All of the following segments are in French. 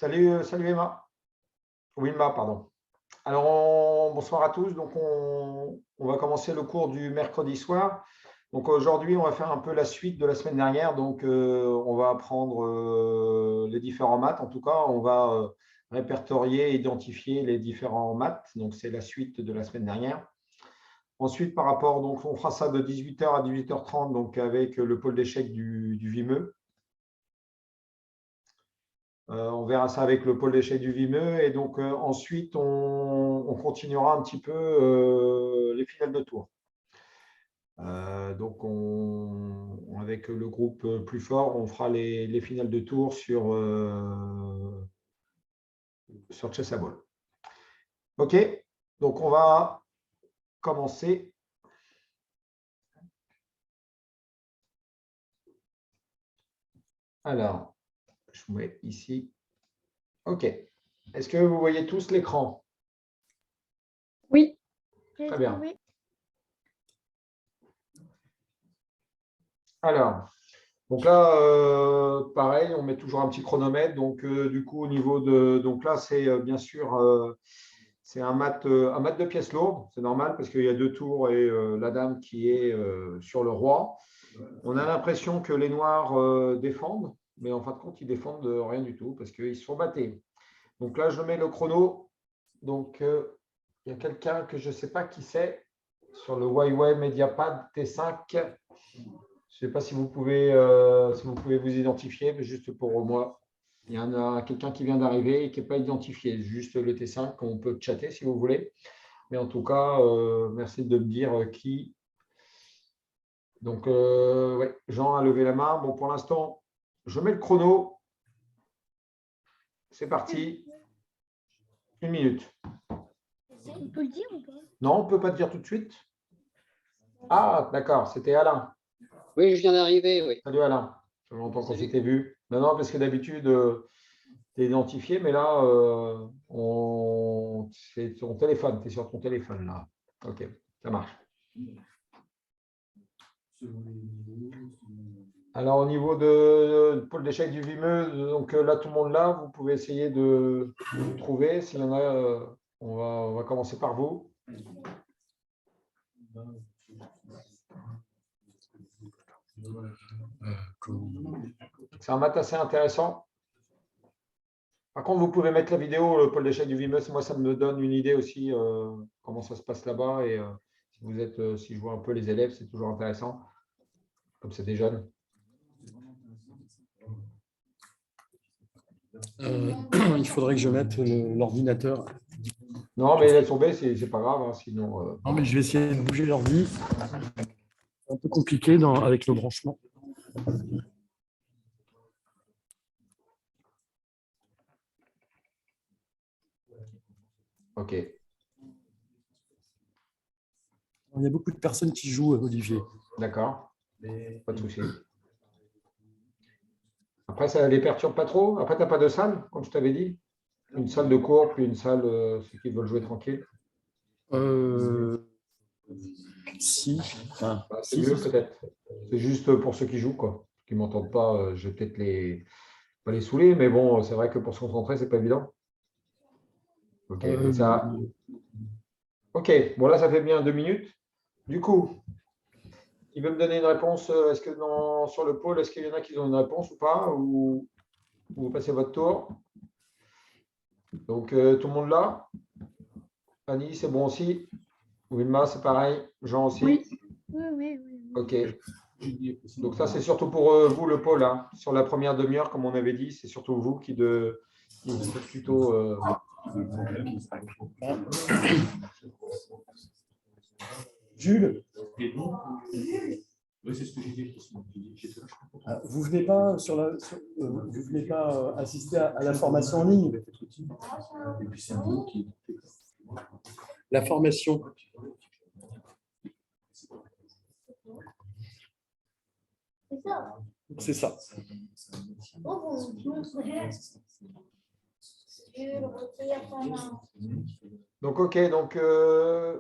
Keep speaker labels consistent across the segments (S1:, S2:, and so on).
S1: Salut Emma. Wilma, pardon. Alors, bonsoir à tous. Donc, on va commencer le cours du mercredi soir. Donc, aujourd'hui, on va faire un peu la suite de la semaine dernière. Donc, on va apprendre les différents maths. En tout cas, on va répertorier et identifier les différents maths. Donc, c'est la suite de la semaine dernière. Ensuite, par rapport, donc, on fera ça de 18h à 18h30, donc avec le pôle d'échec du Vimeux. On verra ça avec le pôle d'échec du Vimeux. Et donc, ensuite, on continuera un petit peu les finales de tour. Donc, avec le groupe plus fort, on fera les finales de tour sur Chessable. OK, donc on va commencer. Alors, je vous mets ici. OK. Est-ce que vous voyez tous l'écran?
S2: Oui.
S1: Très bien. Alors, donc là, pareil, on met toujours un petit chronomètre. Donc, du coup, au niveau de… Donc là, c'est bien sûr… c'est un mat de pièces lourdes. C'est normal parce qu'il y a deux tours et la dame qui est sur le roi. On a l'impression que les noirs défendent, mais en fin de compte, ils défendent rien du tout parce qu'ils se font battre. Donc là, je mets le chrono. Donc, il y a quelqu'un que je ne sais pas qui c'est sur le Huawei Mediapad T5. Je ne sais pas si vous pouvez vous identifier, mais juste pour moi. Il y en a quelqu'un qui vient d'arriver et qui n'est pas identifié. Juste le T5, on peut chatter si vous voulez. Mais en tout cas, merci de me dire qui. Donc, ouais, Jean a levé la main. Bon, pour l'instant, je mets le chrono. C'est parti. 1 minute.
S2: On peut le dire ou pas?
S1: Non, on ne peut pas te dire tout de suite. Ah, d'accord, c'était Alain.
S3: Oui, je viens d'arriver, oui.
S1: Salut Alain. Ça fait longtemps qu'on s'était vu. Non, parce que d'habitude, tu es identifié, mais là, c'est ton téléphone. Tu es sur ton téléphone, là. OK, ça marche. Alors, au niveau de pôle d'échec du Vimeux, donc là, tout le monde là, vous pouvez essayer de trouver. S'il y en a, on va commencer par vous. C'est un maths assez intéressant. Par contre, vous pouvez mettre la vidéo, le pôle d'échec du Vimeux. Moi, ça me donne une idée aussi comment ça se passe là-bas. Et si je vois un peu les élèves, c'est toujours intéressant, comme c'est des jeunes.
S4: Il faudrait que je mette l'ordinateur.
S1: Non, mais laisse tomber, c'est pas grave. Hein, sinon,
S4: Non, mais je vais essayer de bouger l'ordi. C'est un peu compliqué avec le branchement.
S1: OK.
S4: Il y a beaucoup de personnes qui jouent, Olivier.
S1: D'accord. Pas de souci. Après, ça ne les perturbe pas trop. Après, tu n'as pas de salle, comme je t'avais dit. Une salle de cours, puis une salle, ceux qui veulent jouer tranquille.
S4: Si. Enfin,
S1: C'est mieux peut-être. C'est juste pour ceux qui jouent, quoi. Qui ne m'entendent pas, je vais peut-être pas les saouler, mais bon, c'est vrai que pour se concentrer, c'est pas évident. OK. OK. Bon, là, ça fait bien 2 minutes. Du coup, il veut me donner une réponse. Est-ce que sur le pôle, est-ce qu'il y en a qui ont une réponse ou pas? Ou vous passez votre tour? Donc, tout le monde là? Annie, c'est bon aussi? Wilma, c'est pareil. Jean aussi?
S2: Oui.
S1: OK. Donc, ça, c'est surtout pour vous, le pôle. Hein. Sur la première demi-heure, comme on avait dit, c'est surtout vous qui faites plutôt…
S4: Jules, vous ne venez pas vous venez pas assister à la formation en ligne? La formation. C'est ça.
S1: Donc, OK. Donc,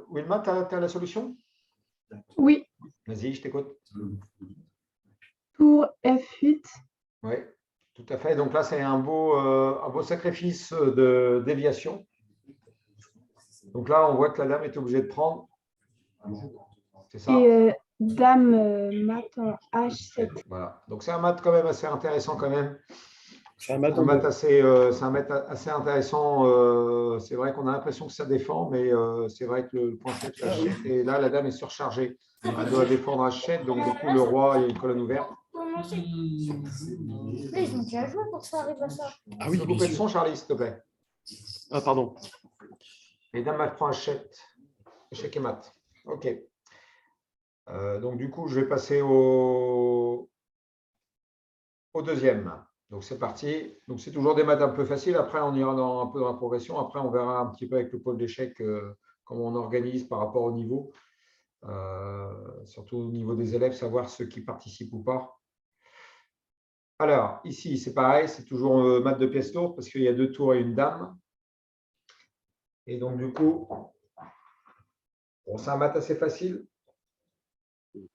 S1: Wilma, tu as la solution?
S2: Oui.
S1: Vas-y, je t'écoute.
S2: Tour F8.
S1: Oui, tout à fait. fait. Donc là, c'est un beau sacrifice de déviation. Donc là, on voit que la dame est obligée de prendre. C'est ça.
S2: Et dame mat en H7.
S1: Voilà. Donc c'est un mat quand même assez intéressant quand même.
S4: C'est un mat
S1: C'est un mat assez intéressant. C'est vrai qu'on a l'impression que ça défend, mais c'est vrai que le point 7, H7, et là, la dame est surchargée. Elle doit défendre H7, donc du coup, le roi, il y a une colonne ouverte.
S2: Ils ont déjà joué pour que ça arrive à ça.
S4: Ah
S1: Tu
S4: oui,
S1: peux
S4: bien
S1: couper le
S4: sûr.
S1: son, Charlie, s'il te plaît.
S4: Ah, pardon.
S1: Et dame, elle prend H7. Échec et mat. OK. Donc du coup, je vais passer au deuxième. Donc c'est parti. Donc c'est toujours des maths un peu faciles. Après, on ira un peu dans la progression. Après, on verra un petit peu avec le pôle d'échec comment on organise par rapport au niveau. Surtout au niveau des élèves, savoir ceux qui participent ou pas. Alors, ici, c'est pareil, c'est toujours maths de pièces lourdes parce qu'il y a 2 tours et une dame. Et donc, du coup, bon, c'est un maths assez facile. Il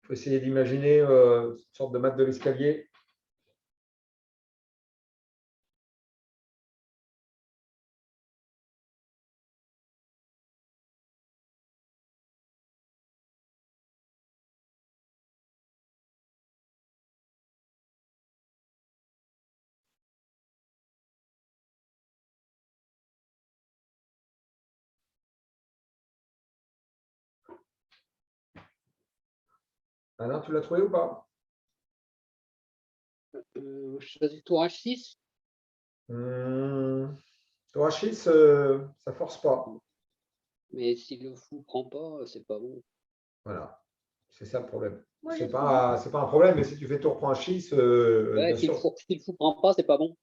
S1: faut essayer d'imaginer une sorte de maths de l'escalier. Alain, tu l'as trouvé ou pas?
S3: Je choisis le tour H6.
S1: Tour H6, ça force pas.
S3: Mais si le fou prend pas, c'est pas bon.
S1: Voilà, c'est ça le problème.
S2: Moi,
S1: C'est
S2: j'ai
S1: pas un problème, mais si tu fais tour point H6,
S3: Ouais,
S1: bien
S3: si
S1: sûr.
S3: le fou prend pas, c'est pas bon.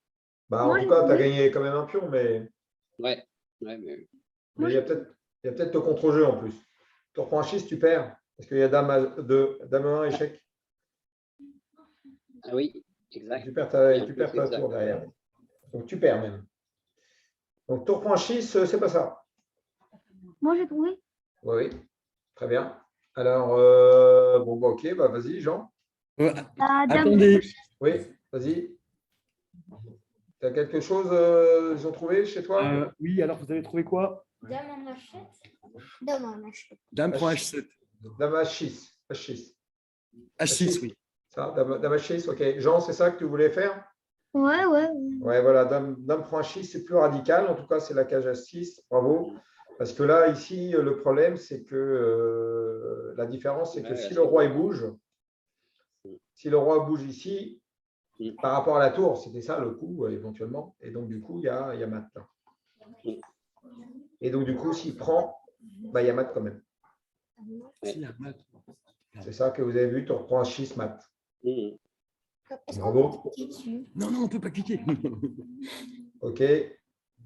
S1: Bah, en
S2: Moi,
S1: tout
S2: j'ai
S1: cas, tu as
S2: trouvé.
S1: gagné quand même un pion, mais
S3: Ouais, ouais, mais
S1: il y a peut-être le contre-jeu en plus. Tour point H6, tu perds. Parce qu'il y a dame 1, échec.
S3: ah oui, exact.
S1: Tu perds
S3: Et en plus,
S1: ta
S3: exact.
S1: tour derrière. Donc tu perds même. Donc tour point 6, c'est pas ça.
S2: Moi, j'ai trouvé.
S1: Oui, oui. Très bien. Alors, bon, bah, ok, bah, vas-y, Jean.
S2: La dame
S4: Attendez.
S1: Oui, vas-y. Tu as quelque chose, ils ont trouvé chez toi?
S4: Oui, alors vous avez trouvé quoi?
S2: Dame en H7. Dame en H7.
S4: Dame prend H7.
S1: Dame H6. H6.
S4: H6, oui.
S1: Ça, dame H6, ok. Jean, c'est ça que tu voulais faire?
S2: Ouais.
S1: Ouais, voilà, dame prend H6, c'est plus radical. En tout cas, c'est la cage H6. Bravo. Parce que là, ici, le problème, c'est que la différence, c'est que
S3: Ouais,
S1: si
S3: là,
S1: le
S3: c'est
S1: roi il
S3: bon.
S1: bouge, si le roi bouge ici, par rapport à la tour, c'était ça le coup, éventuellement. Et donc, du coup, il y a mat là. Et donc, du coup, s'il prend, bah, il y a mat quand même.
S4: Si, un mat.
S1: C'est ça que vous avez vu, tu reprends H6 mat.
S2: Est-ce
S1: Bravo.
S2: qu'on peut cliquer dessus?
S4: Non, non, on ne peut pas cliquer.
S1: Ok.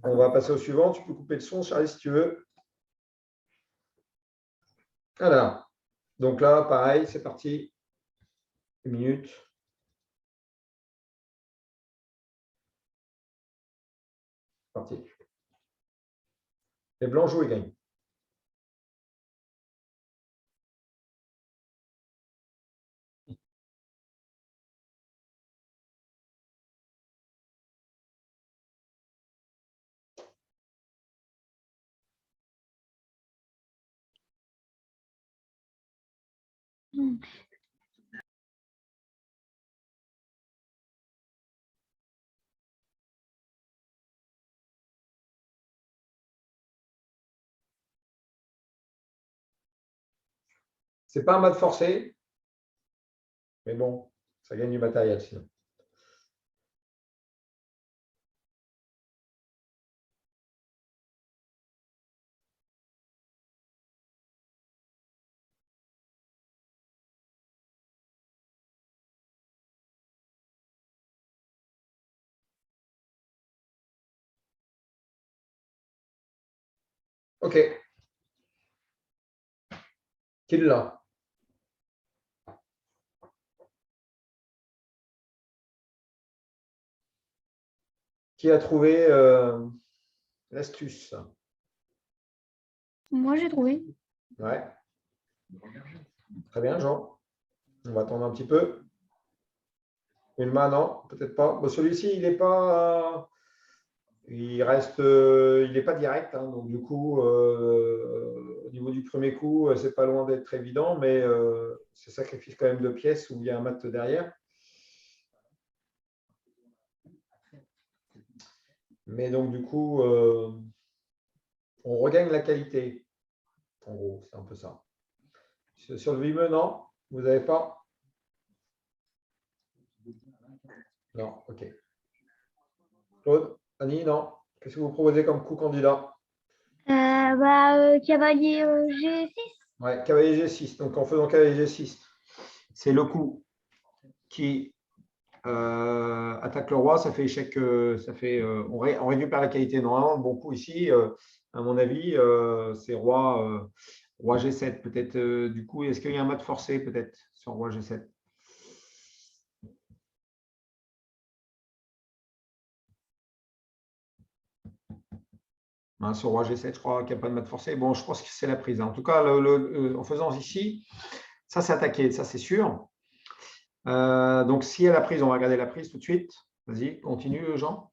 S1: On va passer au suivant. Tu peux couper le son, Charlie, si tu veux. Voilà. Donc là, pareil, c'est parti. 1 minute. Parti. Les blancs jouent et gagnent. C'est pas un mat forcé, mais bon, ça gagne du matériel sinon. Ok. Qui l'a? Qui a trouvé l'astuce?
S2: Moi, j'ai trouvé.
S1: Ouais. Très bien, Jean. On va attendre un petit peu. Ulma, non, peut-être pas. Bon, celui-ci, il n'est pas. Il reste, il n'est pas direct, hein, donc du coup, au niveau du premier coup, c'est pas loin d'être évident, mais ça sacrifie quand même 2 pièces où il y a un mat derrière. Mais donc du coup, on regagne la qualité. En gros, c'est un peu ça. Sur le vimeux, non, vous n'avez pas? Non, ok. Claude, Annie, non. Qu'est-ce que vous proposez comme coup candidat?
S2: Cavalier G6.
S1: Ouais, cavalier G6. Donc en faisant cavalier G6, c'est le coup qui attaque le roi, ça fait échec, on récupère la qualité. Normalement, le bon coup ici, à mon avis, c'est roi G7. Peut-être, du coup, est-ce qu'il y a un mat forcé peut-être sur roi G7? Sur roi G7, je crois qu'il n'y a pas de mat forcé. Bon, je pense que c'est la prise, hein. En tout cas, en faisant ici, ça c'est attaqué, ça c'est sûr. Donc, si elle a la prise, on va regarder la prise tout de suite. Vas-y, continue, Jean.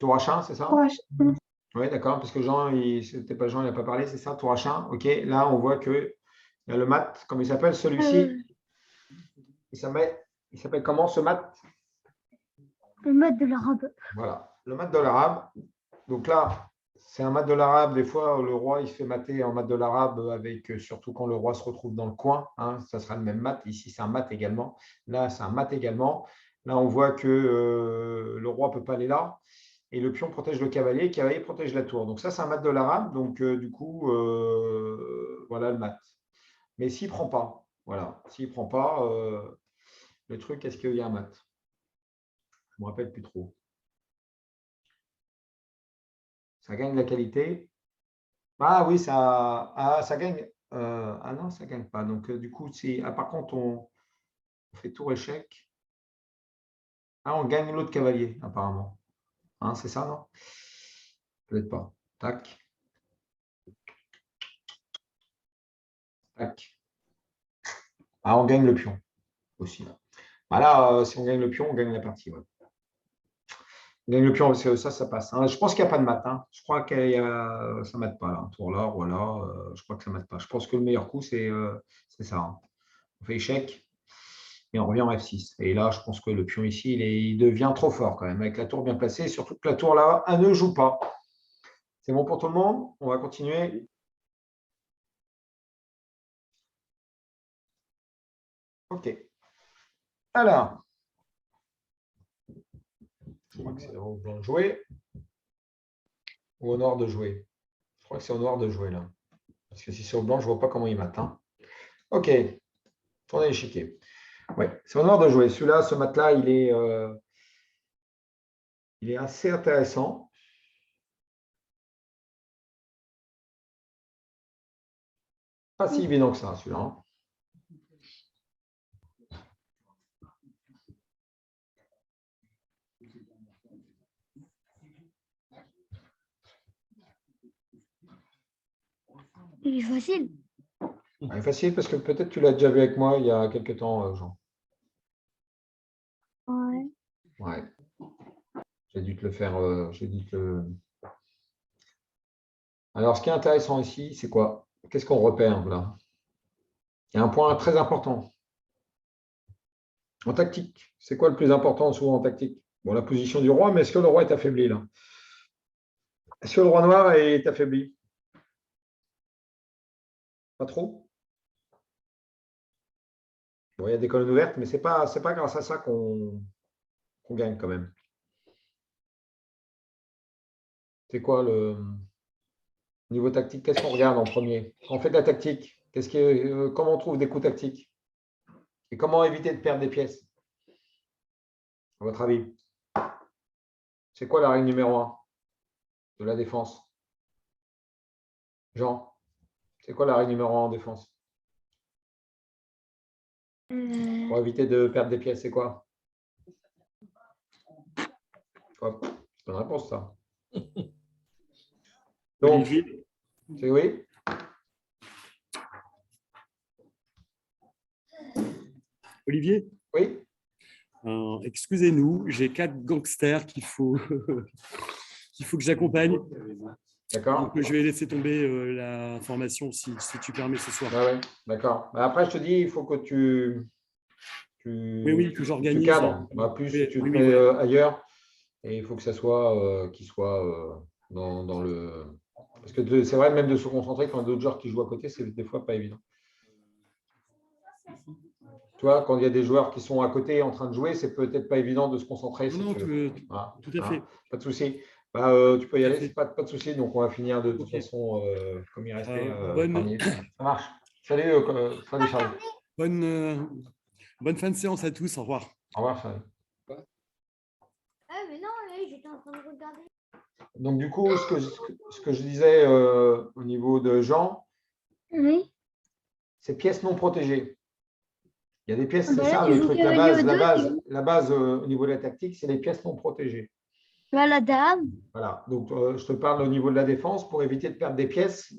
S1: Tour H1, c'est ça? Oui, d'accord, parce que Jean, c'était pas Jean, il n'a pas parlé, c'est ça, tour H1. OK, là, on voit qu'il y a le mat, comme il s'appelle, celui-ci. Il s'appelle comment ce mat?
S2: Le mat de l'arabe.
S1: Voilà, le mat de l'arabe. Donc là, c'est un mat de l'arabe. Des fois, le roi, il se fait mater en mat de l'arabe, avec surtout quand le roi se retrouve dans le coin, hein, ça sera le même mat. Ici, c'est un mat également. Là, c'est un mat également. Là, on voit que le roi ne peut pas aller là. Et le pion protège le cavalier protège la tour. Donc ça, c'est un mat de l'arabe. Donc du coup, voilà le mat. Mais s'il ne prend pas, voilà, s'il ne prend pas, le truc, est-ce qu'il y a un mat? Je ne me rappelle plus trop. Ça gagne la qualité. Ah oui, ça gagne. Ah non, ça ne gagne pas. Donc du coup, par contre, on fait tour échec. Ah, on gagne l'autre cavalier, apparemment. Hein, c'est ça, non? Peut-être pas. Tac, tac. Ah, on gagne le pion aussi. Voilà, si on gagne le pion, on gagne la partie. Ouais. On gagne le pion, ça passe. Hein. Je pense qu'il n'y a pas de mat. Hein. Je crois que ça ne mate pas. Là. Un tour là, voilà. Je crois que ça ne mate pas. Je pense que le meilleur coup, c'est ça. Hein. On fait échec et on revient en F6. Et là, je pense que le pion ici, il devient trop fort quand même, avec la tour bien placée. Surtout que la tour là, elle ne joue pas. C'est bon pour tout le monde? On va continuer. OK. Alors, je crois que c'est au blanc de jouer ou au noir de jouer. Je crois que c'est au noir de jouer là. Parce que si c'est au blanc, je ne vois pas comment il mate. Hein. OK. Tournez l'échiquier. Ouais, c'est au noir de jouer. Celui-là, ce mat-là, il est assez intéressant. Pas si évident que ça, celui-là. Hein.
S2: Il est facile.
S1: Il est facile parce que peut-être tu l'as déjà vu avec moi il y a quelques temps, Jean.
S2: Ouais.
S1: Ouais. J'ai dû te le faire. Alors, ce qui est intéressant ici, c'est quoi? Qu'est-ce qu'on repère là? Il y a un point très important. En tactique, c'est quoi le plus important souvent en tactique? Bon, la position du roi, mais est-ce que le roi est affaibli là? Est-ce que le roi noir est affaibli? Pas trop? Bon, il y a des colonnes ouvertes, mais ce n'est pas grâce à ça qu'on gagne quand même. C'est quoi le niveau tactique? Qu'est-ce qu'on regarde en premier? Quand on fait de la tactique, comment on trouve des coups tactiques? Et comment éviter de perdre des pièces, à votre avis? C'est quoi la règle numéro 1 de la défense? Jean, c'est quoi la règle numéro 1 en défense? Pour éviter de perdre des pièces, c'est quoi? Hop, bonne réponse, ça. Donc,
S4: Olivier,
S1: C'est oui?
S4: Olivier,
S1: Oui?
S4: excusez-nous, j'ai 4 gangsters qu'il faut, qu'il faut que j'accompagne.
S1: D'accord.
S4: Donc, je vais laisser tomber la formation si tu permets ce soir.
S1: Ouais, d'accord. Bah, après, je te dis, il faut que
S4: Oui, que
S1: tu
S4: j'organise.
S1: cadres. Bah, plus
S4: Oui,
S1: tu te
S4: oui,
S1: mets
S4: voilà.
S1: ailleurs, et il faut que ça soit qu'il soit dans le. Parce que c'est vrai, même de se concentrer quand il y a d'autres joueurs qui jouent à côté, c'est des fois pas évident. Tu vois, quand il y a des joueurs qui sont à côté en train de jouer, c'est peut-être pas évident de se concentrer.
S4: Non, non,
S1: Voilà.
S4: tout à fait.
S1: Pas de souci. Bah, tu peux y
S4: Tout à
S1: aller,
S4: fait.
S1: c'est pas de souci. Donc, on va finir de toute
S4: Ok.
S1: façon, comme il restait 20
S4: Bonne,
S1: minutes. Ça marche. Salut, salut Charles.
S4: bonne fin de séance à tous. Au revoir.
S1: Au revoir, Charles.
S2: Ah, mais non, là, j'étais en train de regarder.
S1: Donc, du coup, ce que je disais au niveau de Jean,
S2: Oui.
S1: c'est pièces non protégées. Il y a des pièces,
S2: Ah,
S1: c'est
S2: bah là,
S1: ça
S2: tu
S1: le
S2: joues
S1: truc,
S2: cavalier E2,
S1: la base au niveau de la tactique, c'est les pièces non protégées.
S2: bah, la dame.
S1: Voilà. Donc, je te parle au niveau de la défense. Pour éviter de perdre des pièces,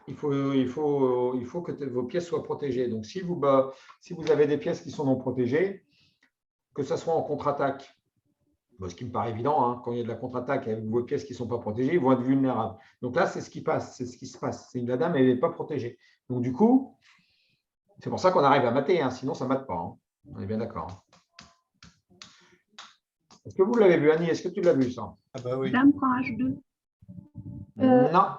S1: il faut que vos pièces soient protégées. Donc, si vous avez des pièces qui sont non protégées, que ce soit en contre-attaque, ce qui me paraît évident, hein, quand il y a de la contre-attaque avec vos pièces qui ne sont pas protégées, ils vont être vulnérables. Donc là, c'est ce qui se passe. C'est la dame, elle n'est pas protégée. Donc, du coup, c'est pour ça qu'on arrive à mater, hein, sinon ça ne mate pas. Hein. On est bien d'accord. Est-ce que vous l'avez vu, Annie? Est-ce que tu l'as vu, ça?
S5: Ah bah oui.
S2: Dame prend H2.
S1: Non.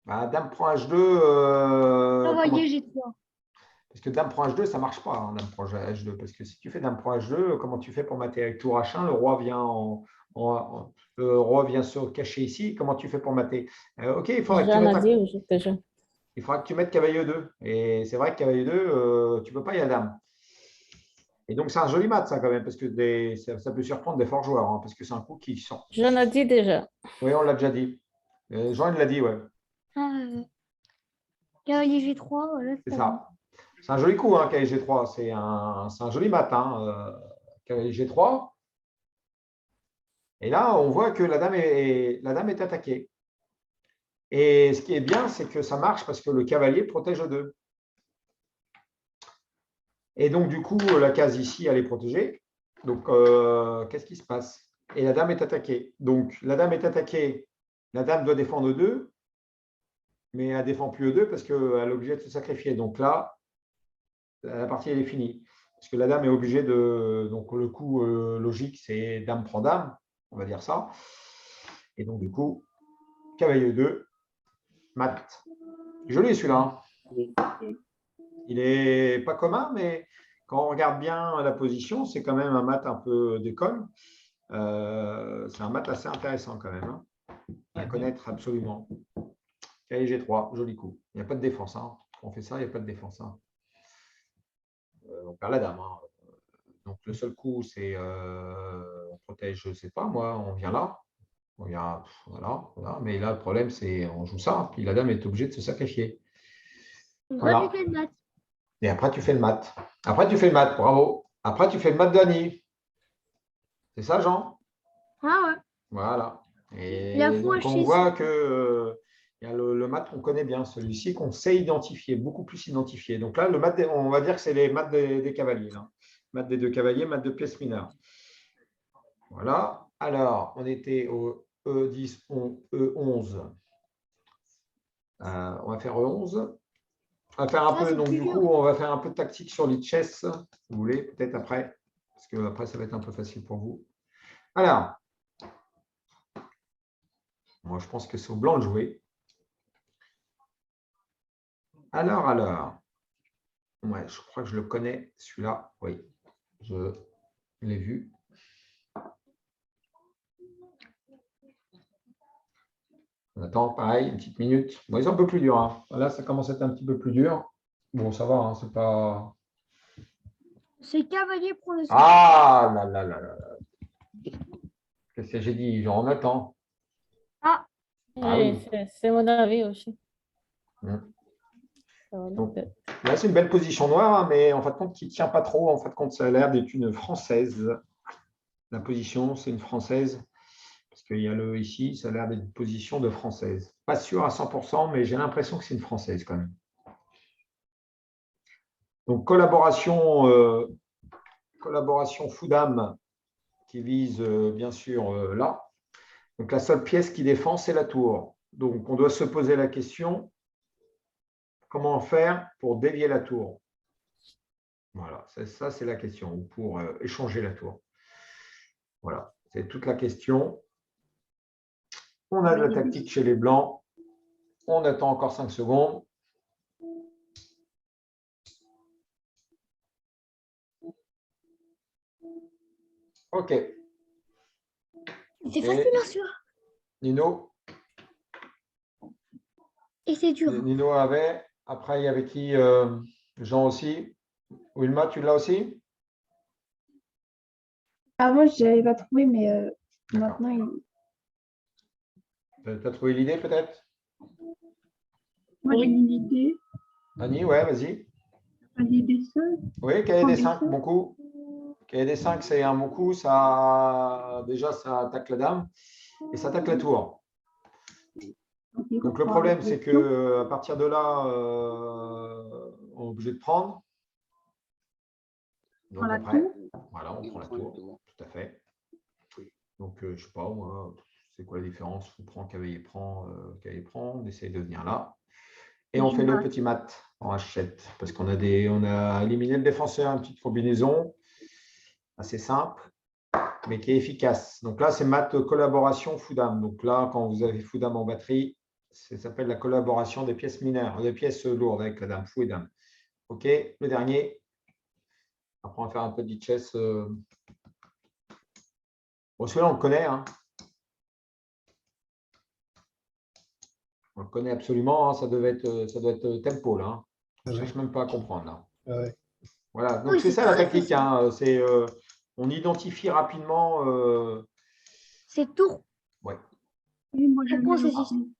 S1: Bah, dame prend H2.
S2: Cavalier G3.
S1: Parce que dame prend H2, ça ne marche pas, hein, dame prend H2. Parce que si tu fais dame prend H2, comment tu fais pour mater avec tour H1? Le roi vient se cacher ici. Comment tu fais pour mater? Ok, il faudra que tu mettes
S6: déjà.
S1: il faudra que tu mettes cavalier 2. Et c'est vrai que cavalier 2, tu ne peux pas y aller dame. Et donc, c'est un joli mat, ça, quand même, parce que ça peut surprendre des forts joueurs, hein, parce que c'est un coup qui sent.
S6: J'en ai dit déjà.
S1: Oui, on l'a déjà dit. Jean, il l'a dit, ouais.
S2: Cavalier G3, voilà.
S1: C'est ça. C'est un joli coup, hein, cavalier G3. C'est un joli mat, hein, cavalier G3. Et là, on voit que la dame est attaquée. Et ce qui est bien, c'est que ça marche parce que le cavalier protège 2. Et donc, du coup, la case ici, elle est protégée. Donc, qu'est-ce qui se passe? Et la dame est attaquée. Donc, la dame est attaquée. La dame doit défendre 2, mais elle ne défend plus 2 parce qu'elle est obligée de se sacrifier. Donc là, la partie, elle est finie. Parce que la dame est obligée de… Donc, le coup logique, c'est dame prend dame, on va dire ça. Et donc, du coup, cavalier 2, mat. Joli celui-là. Il n'est pas commun, mais quand on regarde bien la position, c'est quand même un mat un peu d'école. C'est un mat assez intéressant quand même, hein, à connaître absolument. Cavalier G3, joli coup. Il n'y a pas de défense. Hein. Quand on fait ça, il n'y a pas de défense. Hein. On perd la dame. Hein. Donc le seul coup, c'est on protège, je ne sais pas, moi, on vient là. On vient, voilà. Mais là, le problème, c'est on joue ça, puis la dame est obligée de se sacrifier. Voilà. Et après, tu fais le mat. Après, tu fais le mat, bravo. Après, tu fais le mat d'Annie. C'est ça, Jean?
S2: Ah ouais.
S1: Voilà. Et
S2: donc,
S1: on voit que il y a le mat qu'on connaît bien, celui-ci qu'on sait identifier, beaucoup plus identifié. Donc là, le mat, on va dire que c'est les mats des cavaliers. Là. Mat des 2 cavaliers, mat de pièces mineures. Voilà. Alors, on était au E10, E11. On va faire E11. On va faire un peu, donc du coup, on va faire un peu de tactique sur les chess, si vous voulez, peut-être après, parce que après, ça va être un peu facile pour vous. Alors, moi, je pense que c'est au blanc de jouer. Alors. Ouais, je crois que je le connais, celui-là. Oui, je l'ai vu. On attend, pareil, une petite minute. Bon, ils sont un peu plus durs. Hein. Là, ça commence à être un petit peu plus dur. Bon, ça va, hein, c'est pas…
S2: C'est cavalier pour le
S1: Ah là là là là. Qu'est-ce que j'ai dit? J'en attends.
S2: Ah.
S6: Oui, c'est mon avis aussi.
S1: Donc, là, c'est une belle position noire, hein, mais en fin de compte, qui ne tient pas trop. En fin de compte, ça a l'air d'être une française. La position, c'est une française. Parce qu'il y a le ici, ça a l'air d'être une position de française. Pas sûr à 100%, mais j'ai l'impression que c'est une française quand même. Donc, collaboration Foodam qui vise bien sûr là. Donc, la seule pièce qui défend, c'est la tour. Donc, on doit se poser la question, comment faire pour dévier la tour? Voilà, ça c'est la question, ou pour échanger la tour. Voilà, c'est toute la question. On a de la tactique chez les Blancs. On attend encore 5 secondes. OK.
S2: C'est facile, hein, celui-là.
S1: Nino?
S2: Et c'est dur.
S1: Nino avait. Après, il y avait qui? Jean aussi. Wilma, tu l'as aussi?
S5: Ah, moi, je n'avais pas trouvé, mais
S1: D'accord.
S5: maintenant,
S1: Tu as trouvé l'idée peut-être?
S5: moi, j'ai une idée.
S1: Annie, ouais, vas-y.
S5: Cahier des 5.
S1: Oui, cahier des 5, bon coup. Cahier des 5, c'est un bon coup. Déjà, ça attaque la dame et ça attaque la tour. Donc, le problème, c'est qu'à partir de là, on est obligé de prendre. Donc,
S5: Prends la
S1: après,
S5: tour.
S1: voilà, on prend la tour. Tout à fait. Donc, je ne sais pas, moi, c'est quoi la différence? On prend, cavalier prend, on essaye de venir là. Et on fait le petit mat en H7 parce qu'on a éliminé le défenseur, une petite combinaison assez simple, mais qui est efficace. Donc là, c'est mat collaboration Foodam. Donc là, quand vous avez Foodam en batterie, ça s'appelle la collaboration des pièces mineures, des pièces lourdes avec la dame, fou et dame. OK, le dernier. Après, on va faire un peu de chess. Bon, celui-là, on le connaît. Hein. On le connaît absolument. Hein. Ça doit être tempo, là. Hein. Je ne cherche même pas à comprendre. Là.
S4: Ouais.
S1: Voilà, donc
S2: Oui,
S1: c'est
S2: c'est
S1: ça la
S2: très
S1: tactique. Hein. On identifie rapidement.
S2: C'est tour.
S1: Ouais.
S5: Oui, moi, je
S2: Pourquoi
S5: l'ai
S2: c'est
S5: aussi.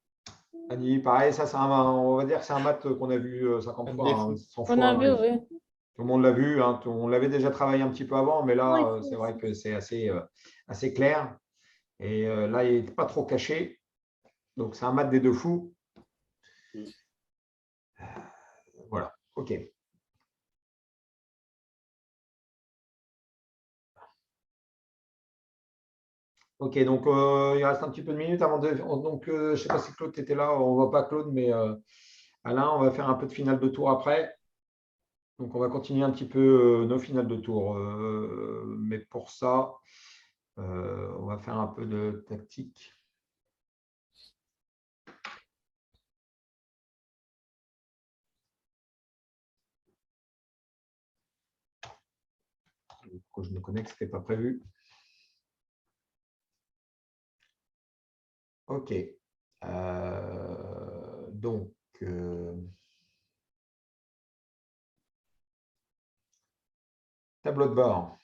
S1: Annie, pareil, ça, on va dire que c'est un mat qu'on a vu 50 fois, hein, 100
S6: On
S1: fois.
S6: a
S1: Hein.
S6: vu, oui.
S1: Tout le monde l'a vu. Hein. On l'avait déjà travaillé un petit peu avant, mais là,
S2: Ouais,
S1: c'est vrai que c'est assez clair. Et là, il n'est pas trop caché. Donc, c'est un mat des deux fous. Voilà, OK. OK, donc il reste un petit peu de minutes avant de. Donc, je ne sais pas si Claude était là. On ne voit pas Claude, mais Alain, on va faire un peu de finale de tour après. Donc, on va continuer un petit peu nos finales de tour. Mais pour ça, on va faire un peu de tactique. Pourquoi je me connecte, ce n'était pas prévu. OK. Donc, tableau de bord.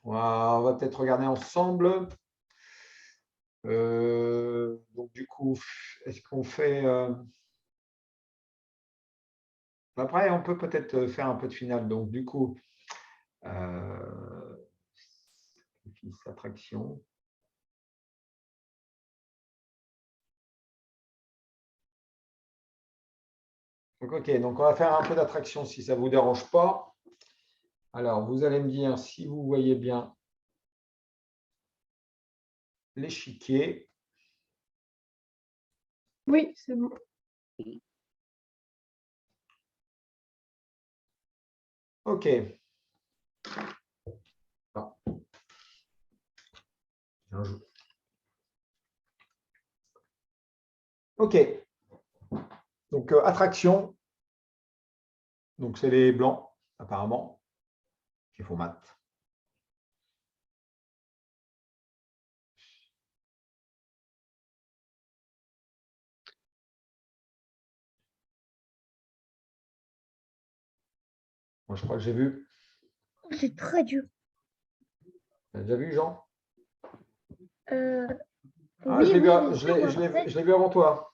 S1: On va peut-être regarder ensemble. Donc, du coup, est-ce qu'on fait… Après, on peut peut-être faire un peu de finale. Donc, du coup, attraction. Donc, OK, donc on va faire un peu d'attraction si ça ne vous dérange pas. Alors, vous allez me dire si vous voyez bien l'échiquier.
S5: Oui, c'est bon.
S1: OK. Ah. OK. Donc, attraction. Donc, c'est les blancs, apparemment, qui font mat. Moi, je crois que j'ai vu.
S2: C'est très dur.
S1: Tu as déjà vu, Jean?
S2: Oui,
S1: je l'ai vu,
S2: bien sûr,
S1: je l'ai vu avant toi.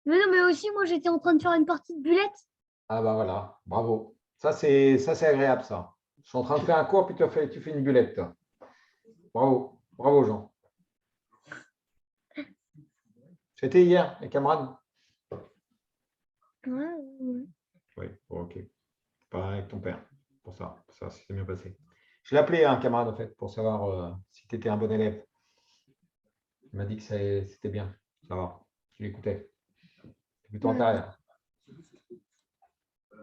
S2: Mais non, mais aussi, moi, j'étais en train de faire une partie de bulette.
S1: Ah bah voilà, bravo. Ça, c'est agréable, ça. Je suis en train de faire un cours, puis tu fais une bulette. Bravo, bravo, Jean. C'était hier, les camarades?
S2: Ouais, ouais.
S1: Oui, bon, ok. Pareil avec ton père, pour ça. Ça s'est bien passé. Je l'ai appelé un camarade, en fait, pour savoir si tu étais un bon élève. Il m'a dit que c'était bien. Ça va. Tu l'écoutais. C'est plutôt
S2: Ouais.
S1: intérieur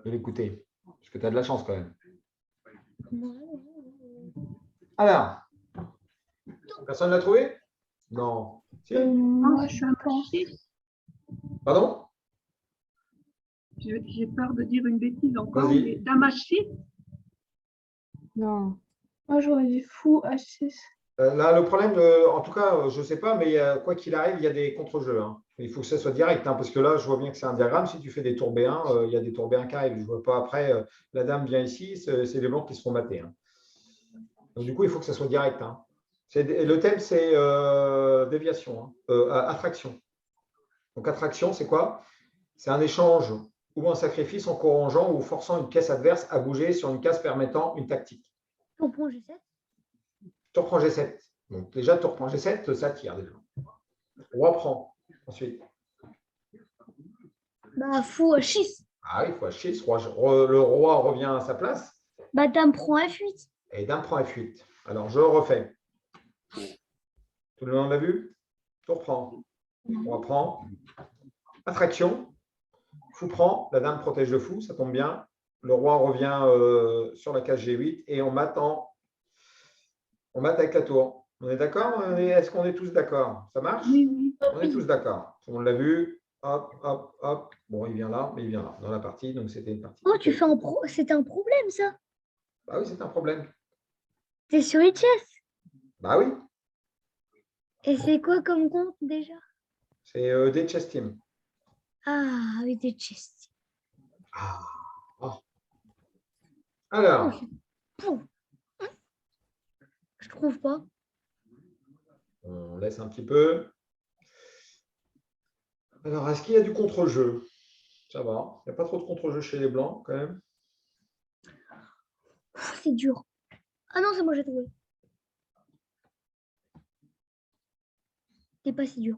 S1: de l'écouter. Parce que tu as de la chance quand même. Alors, personne ne l'a trouvé? Non. Si?
S5: Moi, je suis un peu en 6.
S1: Pardon?
S5: J'ai peur de dire une bêtise encore,
S1: Vas-y.
S5: mais dame H6.
S6: Non.
S2: Moi, j'aurais dit fou H6.
S1: Là, le problème, en tout cas, je ne sais pas, mais quoi qu'il arrive, il y a des contre-jeux. Hein. Il faut que ça soit direct, hein, parce que là, je vois bien que c'est un diagramme. Si tu fais des tours B1, il y a des tours B1 qui arrivent. Je ne vois pas après, la dame vient ici, c'est les blancs qui se font mater. Hein. Donc, du coup, il faut que ça soit direct. Hein. Et le thème, c'est déviation, hein, attraction. Donc, attraction, c'est quoi? C'est un échange ou un sacrifice encourageant ou forçant une pièce adverse à bouger sur une case permettant une tactique.
S2: On prend G7.
S1: Tu reprends G7. Donc, déjà, tu reprends G7, ça tire déjà. Roi prend. Ensuite.
S2: Bah, fou H6.
S1: Ah oui, il faut H6. Le roi revient à sa place.
S2: Bah, dame prend F8.
S1: Et dame prend F8. Alors, je refais. Tout le monde l'a vu? Tu reprends. Roi prend. Attraction. Fou prend. La dame protège le fou. Ça tombe bien. Le roi revient sur la case G8 et on mate avec la tour. On est d'accord? Est-ce qu'on est tous d'accord? Ça marche?
S5: Oui, oui.
S1: On est tous d'accord. Tout le monde l'a vu. Hop, hop, hop. Bon, il vient là, mais il vient là, dans la partie. Donc, c'était une partie.
S2: Oh, tu fais un pro. C'était un problème, ça.
S1: Bah oui, c'est un problème.
S2: T'es sur Hitchess.
S1: Bah oui,
S2: Et c'est quoi comme compte déjà?
S1: c'est des chess team.
S2: Ah, oui, des chess.
S1: Ah. Ah. Alors,
S2: Pouf. Je trouve pas.
S1: on laisse un petit peu. Alors, est-ce qu'il y a du contre-jeu? Ça va. Il n'y a pas trop de contre-jeu chez les Blancs, quand même.
S2: C'est dur. Ah non, c'est moi, j'ai trouvé. C'est pas si dur.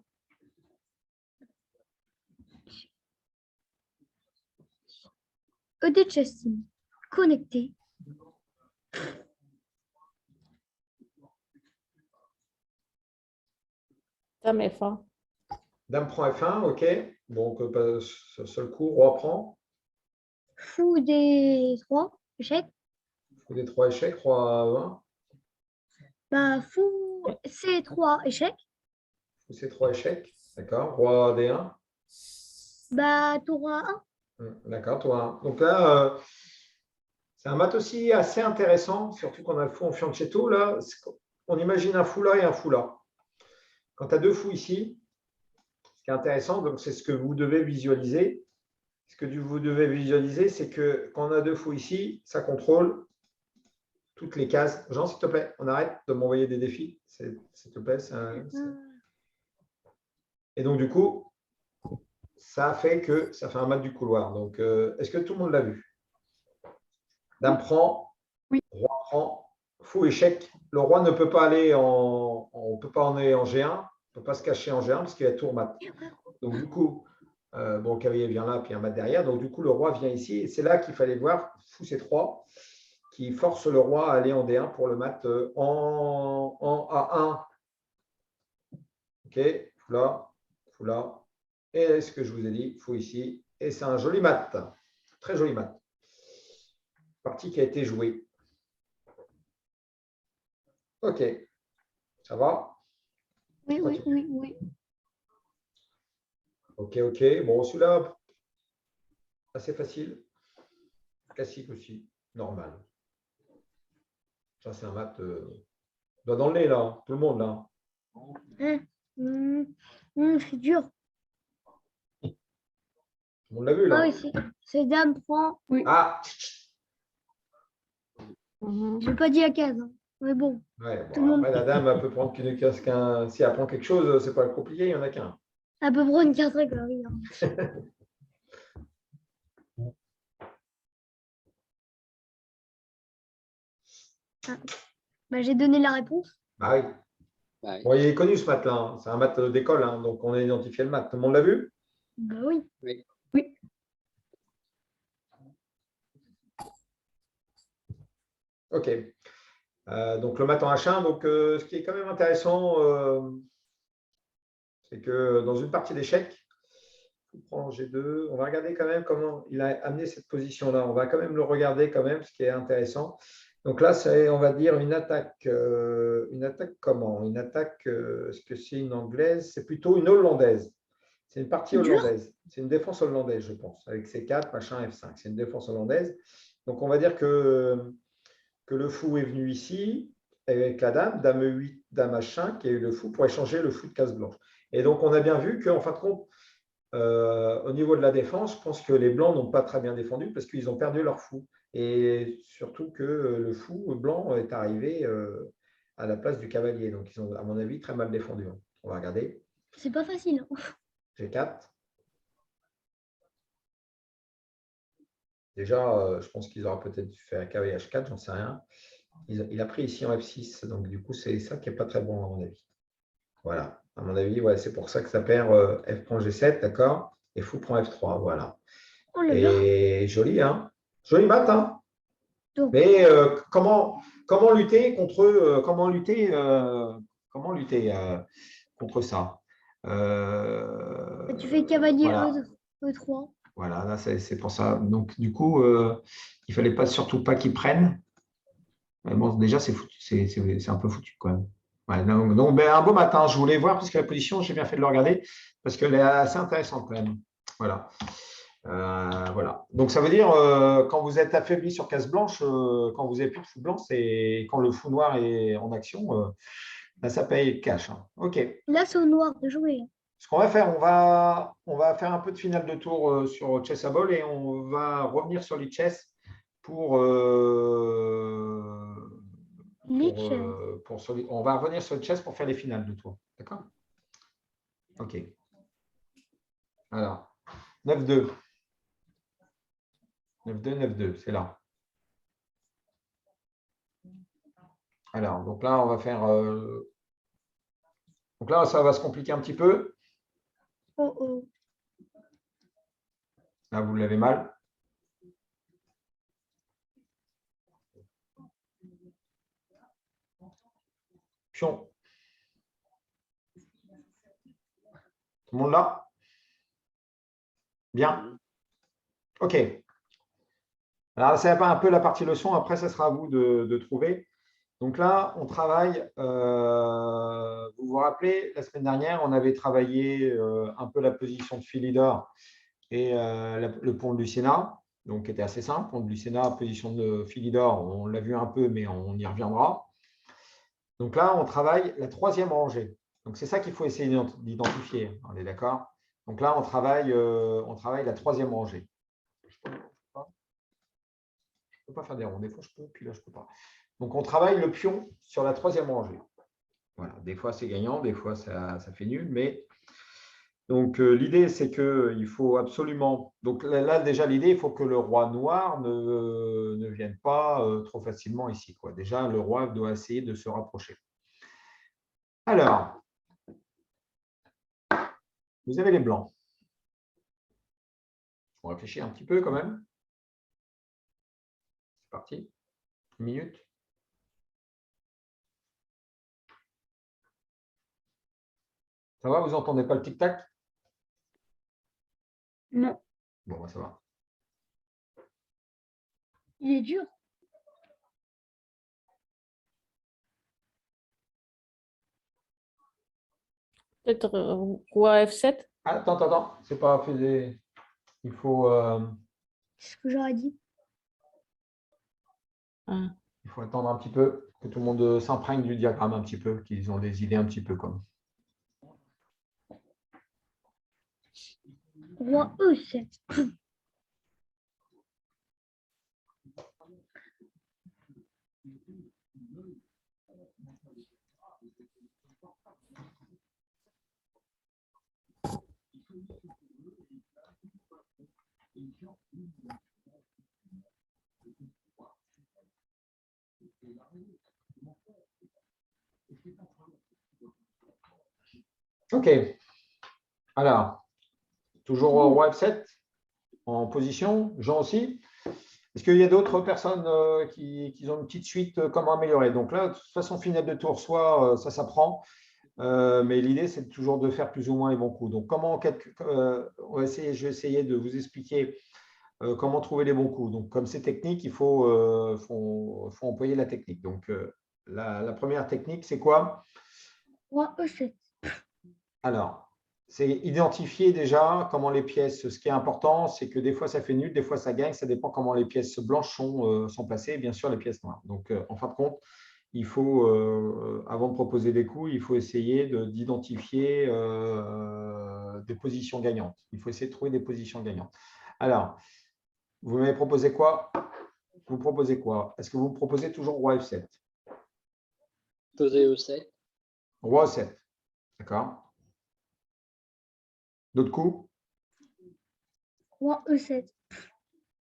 S2: ED Chess Team. Connecté.
S6: Ça m'est fort.
S1: Dame prend F1, ok. Donc, seul coup, roi prend.
S2: Fou des 3. Échec.
S1: Fou des 3 échecs, roi 1.
S2: Bah, fou C3. Échec.
S1: Fou C3 échecs. D'accord. Roi D1.
S2: Bah, tour A1.
S1: D'accord, toi. Donc là, c'est un mat aussi assez intéressant, surtout qu'on a le fou en fianchetto. Là, on imagine un fou là et un fou là. Quand tu as deux fous ici, ce qui est intéressant, donc c'est ce que vous devez visualiser. Ce que vous devez visualiser, c'est que quand on a deux fous ici, ça contrôle toutes les cases. Jean, s'il te plaît, on arrête de m'envoyer des défis. S'il te plaît. Et donc, du coup, ça fait que ça fait un mat du couloir. Donc, est-ce que tout le monde l'a vu? Dame prend,
S5: Oui.
S1: roi prend, fou échec. Le roi ne peut pas aller on peut pas en aller en G1, on ne peut pas se cacher en G1 parce qu'il y a tour mat. Donc du coup, bon, le cavalier vient là, puis un mat derrière. Donc du coup, le roi vient ici. Et c'est là qu'il fallait voir fou C3 qui force le roi à aller en D1 pour le mat en A1. Ok, fou là. Et ce que je vous ai dit, fou ici. Et c'est un joli mat. Très joli mat. Partie qui a été jouée. Ok, ça va?
S2: Oui, oui, oui, oui.
S1: Ok, ok. Bon, celui-là, assez facile. Classique aussi, normal. Ça, c'est un mat doigt dans le nez, là. Tout le monde, là.
S2: C'est dur.
S1: Tout le monde l'a vu,
S2: Ah
S1: là.
S2: oui, c'est dame prend.
S1: Ah,
S6: Mhm.
S2: Je n'ai pas dit à case. Hein. Mais bon.
S1: ouais,
S2: Tout le
S1: bon,
S2: monde-
S1: après, la dame, elle peut prendre qu'une case qu'un. Si elle prend quelque chose, c'est pas compliqué, il n'y en a qu'un.
S2: Elle peut prendre une carte règle, oui. Hein. Ah. Bah, j'ai donné la réponse.
S1: Bah oui.
S3: Ouais.
S1: Bon, il est connu ce mat-là, hein. C'est un mat d'école, hein, donc on a identifié le mat. Tout le monde l'a vu?
S2: Bah oui.
S3: Oui.
S5: Oui.
S1: OK. Donc le mat en H1, donc ce qui est quand même intéressant, c'est que dans une partie d'échecs, on prend G2, on va regarder quand même comment il a amené cette position-là. On va quand même le regarder quand même, ce qui est intéressant. Donc là, c'est, on va dire, une attaque comment? Une attaque, est-ce que c'est une anglaise? C'est plutôt une hollandaise. C'est une partie
S2: Dur.
S1: hollandaise. C'est une défense hollandaise, je pense, avec C4, machin, F5. C'est une défense hollandaise. Donc on va dire que le fou est venu ici avec la dame E8, dame H5, qui a eu le fou pour échanger le fou de case blanche. Et donc on a bien vu qu'en fin de compte, au niveau de la défense, je pense que les blancs n'ont pas très bien défendu parce qu'ils ont perdu leur fou. Et surtout que le fou blanc est arrivé à la place du cavalier. Donc, ils ont, à mon avis, très mal défendu. On va regarder.
S2: C'est pas facile.
S1: G4. Déjà, je pense qu'ils auraient peut-être dû faire cavalier H4, j'en sais rien. Il a pris ici en F6. Donc, du coup, c'est ça qui n'est pas très bon, à mon avis. Voilà. À mon avis, ouais, c'est pour ça que ça perd F prend G7, d'accord? Et fou prend F3, voilà.
S2: Oh là là.
S1: Et joli, hein? Joli mat, hein?
S2: Donc,
S1: Mais comment lutter contre contre ça?
S2: tu fais cavalier
S1: Voilà,
S2: E3.
S1: voilà, là c'est pour ça. Donc du coup, il fallait pas surtout pas qu'ils prennent. Mais bon, déjà c'est un peu foutu quand même. Ouais, donc, ben, un beau matin, je voulais voir parce que la position, j'ai bien fait de le regarder parce qu'elle est assez intéressante quand même. Voilà. Voilà. Donc, ça veut dire, quand vous êtes affaibli sur case blanche, quand vous n'avez plus de fou blanc, c'est quand le fou noir est en action, là, ça paye cash, hein. OK.
S2: Là, c'est au noir de jouer.
S1: Ce qu'on va faire, on va faire un peu de finale de tour sur Chessable et on va revenir sur les chess pour, on va revenir sur le chess pour faire les finales de tour. D'accord? OK. Alors, 9-2. 9-2, 9-2, c'est là. Alors, donc là, on va faire. Donc là, ça va se compliquer un petit peu.
S2: Oh oh.
S1: Là, vous l'avez mal. Pion. Tout le monde là? Bien. OK. Alors, c'est un peu la partie leçon. Après, ça sera à vous de trouver. Donc là, on travaille. Vous vous rappelez, la semaine dernière, on avait travaillé un peu la position de Philidor et le pont de Lucena, donc qui était assez simple. Pont de Lucena, position de Philidor, on l'a vu un peu, mais on y reviendra. Donc là, on travaille la troisième rangée. Donc c'est ça qu'il faut essayer d'identifier. On est d'accord? Donc là, on travaille la troisième rangée. Je ne peux pas faire des ronds. Des fois, je peux, puis là, je ne peux pas. Donc, on travaille le pion sur la troisième rangée. Voilà. Des fois, c'est gagnant, des fois, ça fait nul. Mais donc, l'idée, c'est qu'il faut absolument… Donc là, déjà, l'idée, il faut que le roi noir ne vienne pas trop facilement ici, quoi. Déjà, le roi doit essayer de se rapprocher. Alors, vous avez les blancs. On réfléchit un petit peu quand même. C'est parti. Une minute. Ça va, vous n'entendez pas le tic-tac?
S2: Non.
S1: Bon, ça va.
S2: Il est dur.
S6: Peut-être roi F7.
S1: Attends. C'est pas fait des… Il faut…
S2: C'est ce que j'aurais dit.
S6: Ah.
S1: Il faut attendre un petit peu, que tout le monde s'imprègne du diagramme un petit peu, qu'ils ont des idées un petit peu comme.
S2: Roi E7.
S1: OK. Alors, toujours roi F7 en position. Jean aussi. Est-ce qu'il y a d'autres personnes qui ont une petite suite comment améliorer? Donc là, de toute façon, finale de tour, soit ça s'apprend. Mais l'idée, c'est toujours de faire plus ou moins les bons coups. Donc, je vais essayer de vous expliquer comment trouver les bons coups. Donc, comme c'est technique, il faut employer la technique. Donc, la première technique, c'est quoi?
S2: Roi E7.
S1: Alors, c'est identifier déjà comment les pièces. Ce qui est important, c'est que des fois, ça fait nul, des fois, ça gagne. Ça dépend comment les pièces blanches sont placées et bien sûr les pièces noires. Donc, en fin de compte, il faut, avant de proposer des coups, il faut essayer d'identifier des positions gagnantes. Il faut essayer de trouver des positions gagnantes. Alors, vous m'avez proposé quoi? Vous proposez quoi? Est-ce que vous me proposez toujours roi F7?
S3: Poser E7.
S1: Roi E7. D'accord. D'autres coups?
S2: Roi E7.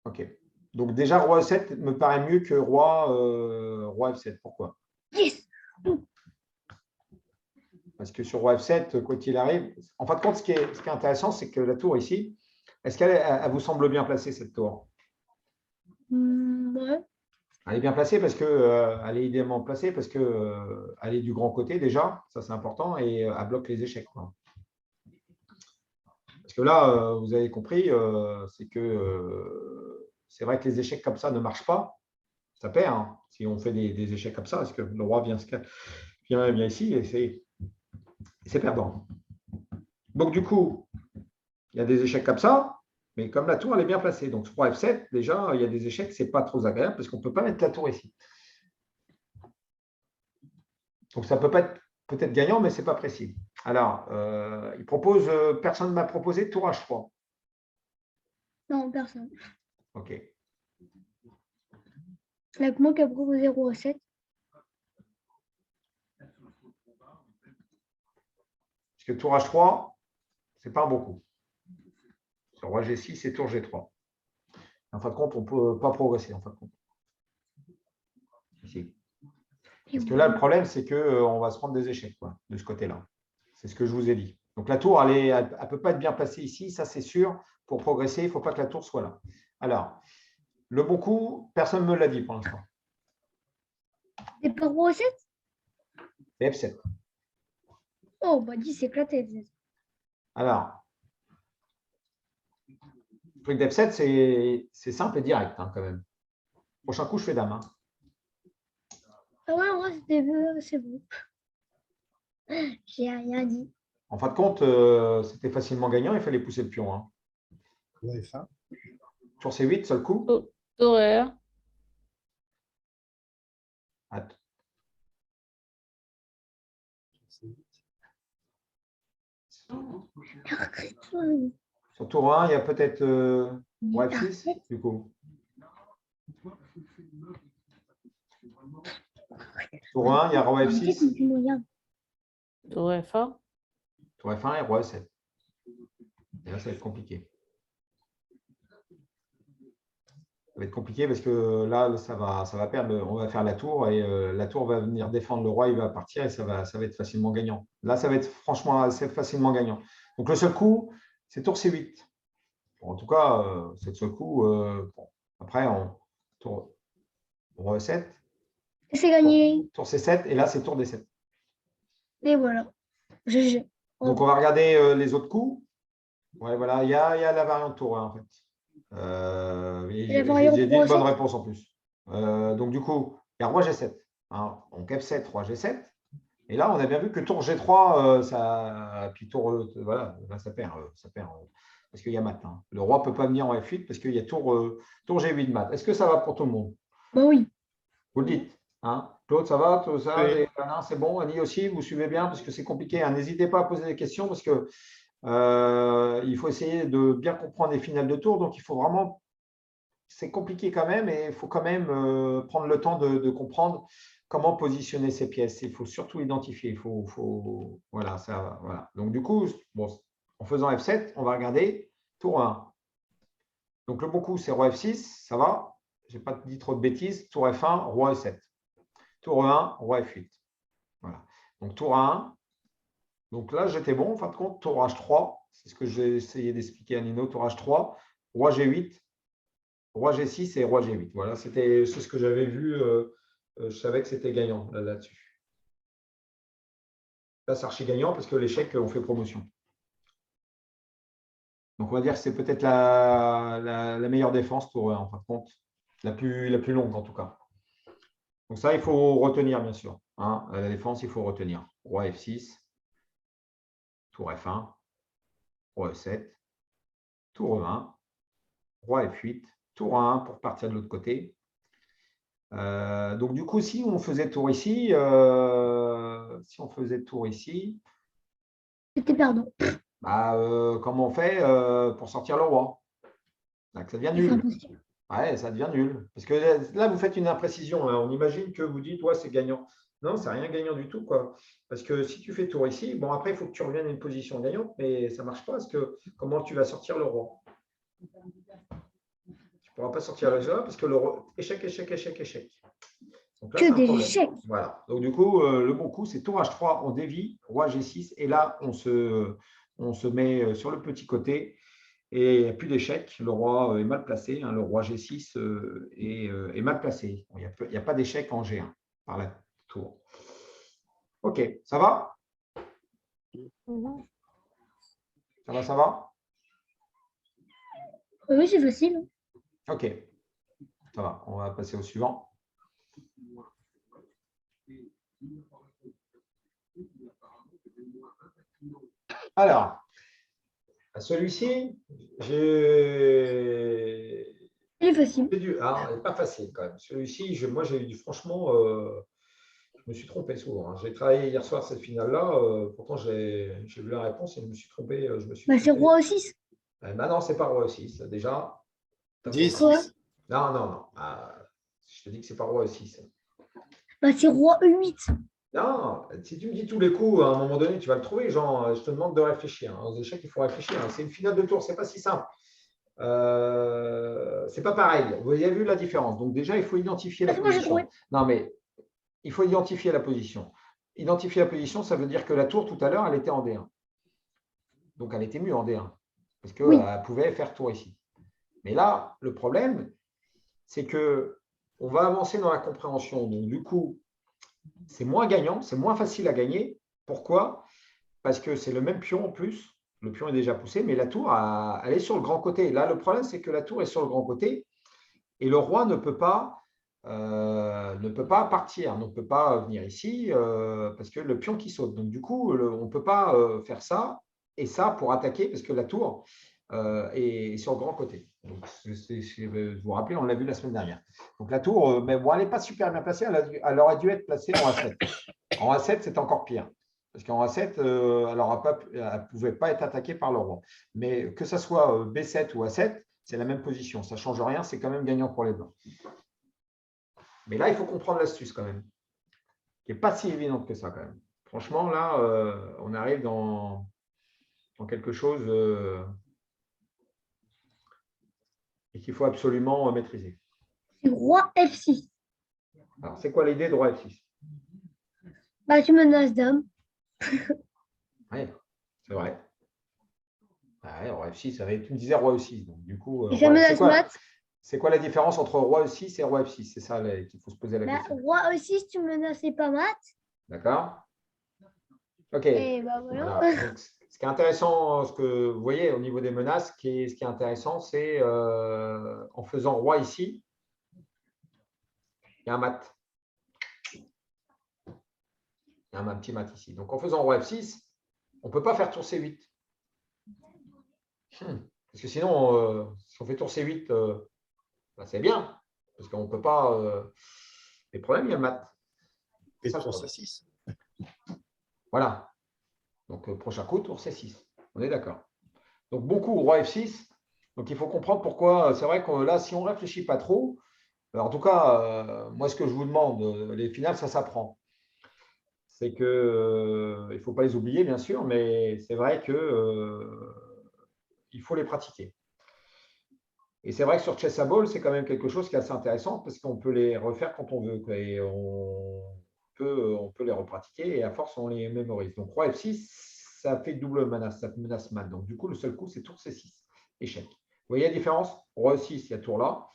S1: OK. Donc, déjà, roi E7 me paraît mieux que roi F7. Pourquoi?
S2: Yes.
S1: Parce que sur roi F7, quoi qu'il arrive, en fin de compte, ce qui est intéressant, c'est que la tour ici, est-ce qu'elle vous semble bien placée, cette tour?
S2: Ouais.
S1: Elle est bien placée parce qu'elle est idéalement placée parce qu'elle est du grand côté déjà, ça c'est important, et elle bloque les échecs, quoi. Parce que là, vous avez compris, c'est que c'est vrai que les échecs comme ça ne marchent pas, ça perd, hein, si on fait des échecs comme ça, parce que le roi vient ici et c'est perdant. Donc du coup, il y a des échecs comme ça, mais comme la tour elle est bien placée, donc roi F7, déjà, il y a des échecs, ce n'est pas trop agréable parce qu'on ne peut pas mettre la tour ici. Donc, ça peut pas être peut-être gagnant, mais ce n'est pas précis. Alors, personne ne m'a proposé tour H3.
S2: Non, personne.
S1: OK.
S2: Il n'y a que moi qui a proposé roi 7.
S1: Parce que tour H3, ce n'est pas un bon coup. Sur roi G6 et tour G3. En fin de compte, on ne peut pas progresser. En fin de compte. Ici. Parce que là, le problème, c'est qu'on va se prendre des échecs quoi, de ce côté-là. C'est ce que je vous ai dit. Donc, la tour, elle ne peut pas être bien placée ici, ça c'est sûr. Pour progresser, il ne faut pas que la tour soit là. Alors, le bon coup, personne ne me l'a dit pour l'instant.
S2: Et pas roi 7?
S1: F7.
S2: Oh, bah dis, c'est éclaté.
S1: Alors, le truc d'F7, c'est simple et direct hein, quand même. Prochain coup, je fais dame. Hein.
S2: Ah ouais, moi, c'est bon. J'ai rien dit.
S1: En fin de compte, c'était facilement gagnant, il fallait pousser le pion. Hein.
S7: Ouais, ça.
S1: Tour C8, seul coup.
S6: Tour R.
S1: Attends. Sur tour 1, il y a peut-être roi F6, du coup. Tour 1, il y a roi F6.
S6: Tour F1.
S1: Tour F1 et roi E7. Et là, ça va être compliqué. Ça va être compliqué parce que là, ça va perdre. On va faire la tour et la tour va venir défendre le roi, il va partir et ça va être facilement gagnant. Là, ça va être franchement assez facilement gagnant. Donc, le seul coup, c'est tour C8. Bon, en tout cas, c'est le seul coup. Bon. Après, tour roi E7.
S2: C'est gagné.
S1: Tour C7 et là, c'est tour D7.
S2: Et voilà. GG.
S1: Donc, on va regarder les autres coups. Ouais, voilà, il y a la variante tour 1 en fait. J'ai dit une bonne réponse en plus. Donc, du coup, il y a roi G7. Hein, donc, F7, roi G7. Et là, on a bien vu que tour G3, puis tour, voilà, là, ça perd parce qu'il y a mat. Hein. Le roi ne peut pas venir en F8 parce qu'il y a tour G8 mat. Est-ce que ça va pour tout le monde?
S2: Bah oui.
S1: Vous le dites. Hein? Claude, ça va? Tout ça,
S7: Oui.
S1: c'est bon. Annie aussi, vous suivez bien parce que c'est compliqué. Hein. N'hésitez pas à poser des questions parce que il faut essayer de bien comprendre les finales de tour. Donc, il faut vraiment. C'est compliqué quand même et il faut quand même prendre le temps de comprendre comment positionner ces pièces. Il faut surtout identifier. Voilà, ça, voilà. Donc, du coup, bon, en faisant F7, on va regarder tour 1. Donc, le bon coup, c'est roi F6. Ça va. Je n'ai pas dit trop de bêtises. Tour F1, roi E7. Tour 1, roi F8. Voilà. Donc, tour 1, Donc là, j'étais bon. En fin de compte, tour H3. C'est ce que j'ai essayé d'expliquer à Nino. Tour H3, roi G8, roi G6 et roi G8. Voilà, c'est ce que j'avais vu. Je savais que c'était gagnant là-dessus. Là, c'est archi gagnant parce que l'échec, on fait promotion. Donc, on va dire que c'est peut-être la meilleure défense tour 1, en fin de compte. La plus longue, en tout cas. Donc ça, il faut retenir, bien sûr. Hein. La défense, il faut retenir. Roi F6, tour F1, roi E7, tour E1, roi F8, tour A1 pour partir de l'autre côté. Donc, du coup, si on faisait tour ici,
S2: C'était perdant.
S1: comment on fait pour sortir le roi? Là, ça devient
S2: C'est
S1: nul.
S2: impossible.
S1: Ouais, ça devient nul. Parce que là, vous faites une imprécision. Hein. On imagine que vous dites, ouais, c'est gagnant. Non, c'est rien gagnant du tout, quoi. Parce que si tu fais tour ici, bon, après, il faut que tu reviennes à une position gagnante, mais ça ne marche pas. Parce que comment tu vas sortir le roi? Tu ne pourras pas sortir le roi parce que le roi, échec, échec, échec, échec. Donc là,
S2: Que
S1: c'est un
S2: des
S1: problème.
S2: échecs.
S1: Voilà. Donc, du coup, le bon coup, c'est tour H3, on dévie, roi G6, et là, on se met sur le petit côté. Et il n'y a plus d'échec. Le roi est mal placé. Hein, le roi G6 est mal placé. Il n'y a pas d'échec en G1 par la tour. OK, ça va? Ça va?
S2: Oui, c'est facile.
S1: OK, ça va. On va passer au suivant. Alors, celui-ci, j'ai
S2: Il est facile.
S1: il n'est pas facile quand même. Celui-ci, moi, j'ai eu franchement, je me suis trompé souvent. Hein. J'ai travaillé hier soir cette finale-là. Pourtant, j'ai vu la réponse et je me suis trompé.
S2: C'est roi E6.
S1: Non, c'est pas roi E6. Déjà,
S7: D6.
S1: non. Je te dis que c'est pas roi E6.
S2: C'est roi E8.
S1: Non, si tu me dis tous les coups, à un moment donné, tu vas le trouver. Genre, je te demande de réfléchir. Hein. Aux échecs, il faut réfléchir. Hein. C'est une finale de tour, c'est pas si simple. C'est pas pareil. Vous avez vu la différence. Donc déjà, il faut identifier la
S2: Moi, j'ai
S1: position.
S2: trouvé.
S1: Non, mais il faut identifier la position. Identifier la position, ça veut dire que la tour, tout à l'heure, elle était en D1. Donc, elle était mieux en D1. Parce qu'elle pouvait faire tour ici. Mais là, le problème, c'est qu'on va avancer dans la compréhension. Donc, du coup, c'est moins gagnant, c'est moins facile à gagner. Pourquoi? Parce que c'est le même pion en plus. Le pion est déjà poussé, mais la tour, elle est sur le grand côté. Là, le problème, c'est que la tour est sur le grand côté et le roi ne peut pas partir, ne peut pas venir ici parce que le pion qui saute. Donc, du coup, on ne peut pas faire ça et ça pour attaquer parce que la tour est sur le grand côté. Donc, vous vous rappelez, on l'a vu la semaine dernière. Donc, la tour, mais bon, elle n'est pas super bien placée. Elle aurait dû être placée en A7. En A7, c'est encore pire. Parce qu'en A7, elle ne pouvait pas être attaquée par le roi. Mais que ce soit B7 ou A7, c'est la même position. Ça ne change rien, c'est quand même gagnant pour les blancs. Mais là, il faut comprendre l'astuce quand même, qui n'est pas si évidente que ça quand même. Franchement, là, on arrive dans quelque chose et qu'il faut absolument maîtriser.
S2: C'est roi F6.
S1: Alors, c'est quoi l'idée de roi F6?
S2: Tu menaces dame.
S1: Oui, c'est vrai. Roi F6, tu me disais roi E6. Donc, du coup,
S2: Et ça menace mat.
S1: c'est quoi la différence entre roi E6 et roi F6? C'est ça qu'il faut se poser la question.
S2: Roi E6, tu menaçais pas mat.
S1: D'accord? OK.
S2: Et voilà.
S1: Donc, ce qui est intéressant, ce que vous voyez au niveau des menaces, ce qui est intéressant, c'est en faisant roi ici, il y a un mat. Il y a un petit mat ici. Donc, en faisant roi F6, on ne peut pas faire tour C8. Parce que sinon, si on fait tour C8, c'est bien. Parce qu'on ne peut pas. Les problèmes, il y a le mat.
S7: Et tour C6.
S1: Voilà. Donc, prochain coup, tour C6. On est d'accord. Donc, bon coup, roi F6. Donc, il faut comprendre pourquoi. C'est vrai que là, si on ne réfléchit pas trop, en tout cas, moi, ce que je vous demande, les finales, ça s'apprend. C'est que il ne faut pas les oublier, bien sûr, mais c'est vrai que il faut les pratiquer. Et c'est vrai que sur Chessable, c'est quand même quelque chose qui est assez intéressant parce qu'on peut les refaire quand on veut. Et on peut les repratiquer et à force, on les mémorise. Donc, roi F6, ça fait double menace, ça menace mal. Donc, du coup, le seul coup, c'est tour C6. Échec. Vous voyez la différence? Roi 6, il y a tour là.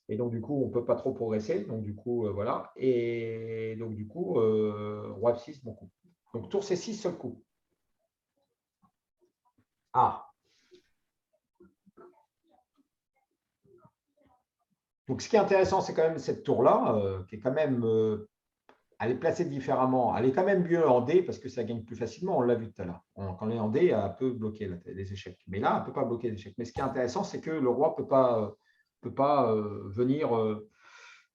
S1: Et donc, du coup, on ne peut pas trop progresser. Donc, du coup, voilà. Et donc, du coup, roi F6, bon coup. Donc, tour C6, seul coup. Ah. Donc, ce qui est intéressant, c'est quand même cette tour-là, qui est quand même, elle est placée différemment. Elle est quand même mieux en D parce que ça gagne plus facilement. On l'a vu tout à l'heure. Quand elle est en D, elle peut bloquer les échecs. Mais là, elle ne peut pas bloquer les échecs. Mais ce qui est intéressant, c'est que le roi ne peut pas venir,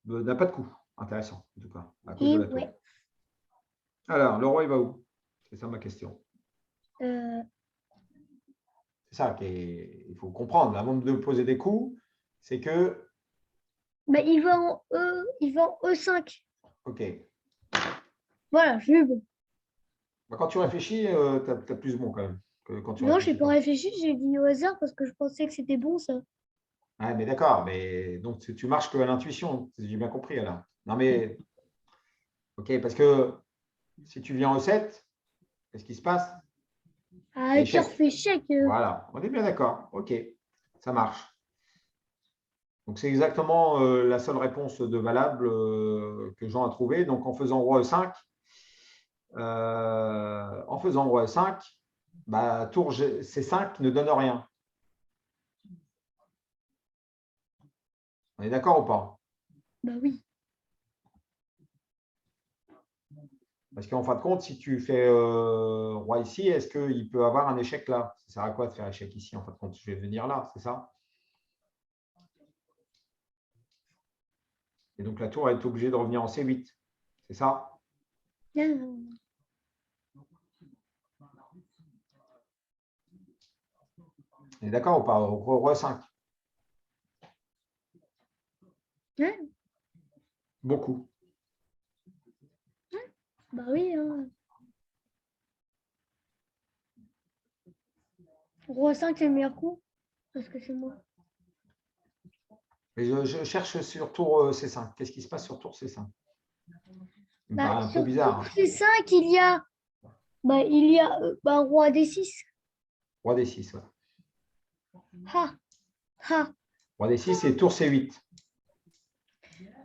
S1: n'a pas de coup. Intéressant, en tout cas, à cause de la tour.
S2: Ouais.
S1: Alors, le roi, il va où? C'est ça ma question.
S2: Euh,
S1: C'est ça qu'il faut comprendre. Avant de poser des coups, c'est que,
S2: bah, il va en E5.
S1: OK.
S2: Voilà, je suis bon.
S1: Bah, quand tu réfléchis, tu as plus bon quand même. Que quand tu
S2: Non, je
S1: réfléchis
S2: n'ai pas réfléchi, j'ai dit au hasard parce que je pensais que c'était bon ça.
S1: Ah, mais d'accord, mais donc tu marches que à l'intuition, si j'ai bien compris alors. Non, mais OK, parce que si tu viens au 7, qu'est-ce qui se passe?
S2: Ah,
S1: Échec.
S2: cœur fait chèque.
S1: Voilà, on est bien d'accord. OK, ça marche. Donc, c'est exactement la seule réponse de valable que Jean a trouvée. Donc, en faisant roi E5, bah, tour C5 ne donne rien. On est d'accord ou pas?
S2: Bah oui.
S1: Parce qu'en fin de compte, si tu fais roi ici, est-ce qu'il peut avoir un échec là? Ça sert à quoi de faire échec ici? En fin de compte, je vais venir là, c'est ça? Et donc la tour est obligée de revenir en C8. C'est ça?
S2: Non.
S1: On est d'accord ou pas? Roi 5.
S2: Ouais,
S1: Beaucoup.
S2: bah oui. Hein. Roi 5, c'est le meilleur coup. Parce que c'est moi.
S1: Mais je cherche sur tour C5. Qu'est-ce qui se passe sur tour C5? Il me
S2: Bah,
S1: paraît un peu
S2: sur
S1: bizarre.
S2: tour C5, il y a roi D6.
S1: Roi D6. Ouais.
S2: Ha, ha.
S1: Roi D6 et tour C8.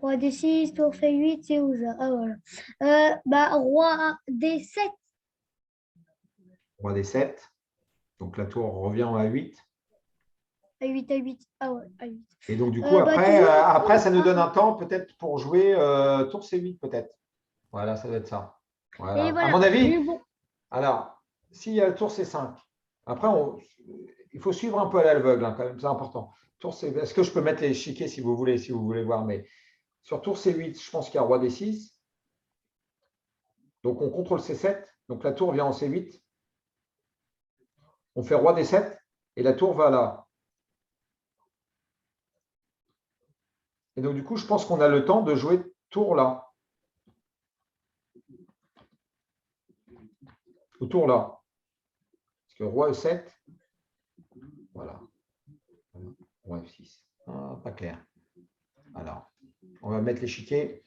S2: Roi D6, tour C8, c'est où ça? Ah voilà. Roi D7.
S1: Roi D7. Donc la tour revient à 8.
S2: À 8. Ah ouais, à 8.
S1: Et donc du coup,
S2: Bah,
S1: après,
S2: toujours,
S1: après ça nous donne un temps peut-être pour jouer tour C8 peut-être. Voilà, ça doit être ça. Voilà.
S2: Et
S1: À
S2: voilà,
S1: mon avis,
S2: j'ai eu bon.
S1: alors, s'il y a le tour C5, après, il faut suivre un peu à l'aveugle, hein, quand même, c'est important. Est-ce que je peux mettre l'échiquier si vous voulez voir, mais sur tour C8, je pense qu'il y a roi D6. Donc, on contrôle C7. Donc, la tour vient en C8. On fait roi D7 et la tour va là. Et donc, du coup, je pense qu'on a le temps de jouer tour là. Ou tour là. Parce que roi E7, voilà. Roi F6. Ah, pas clair. Alors, on va mettre l'échiquier.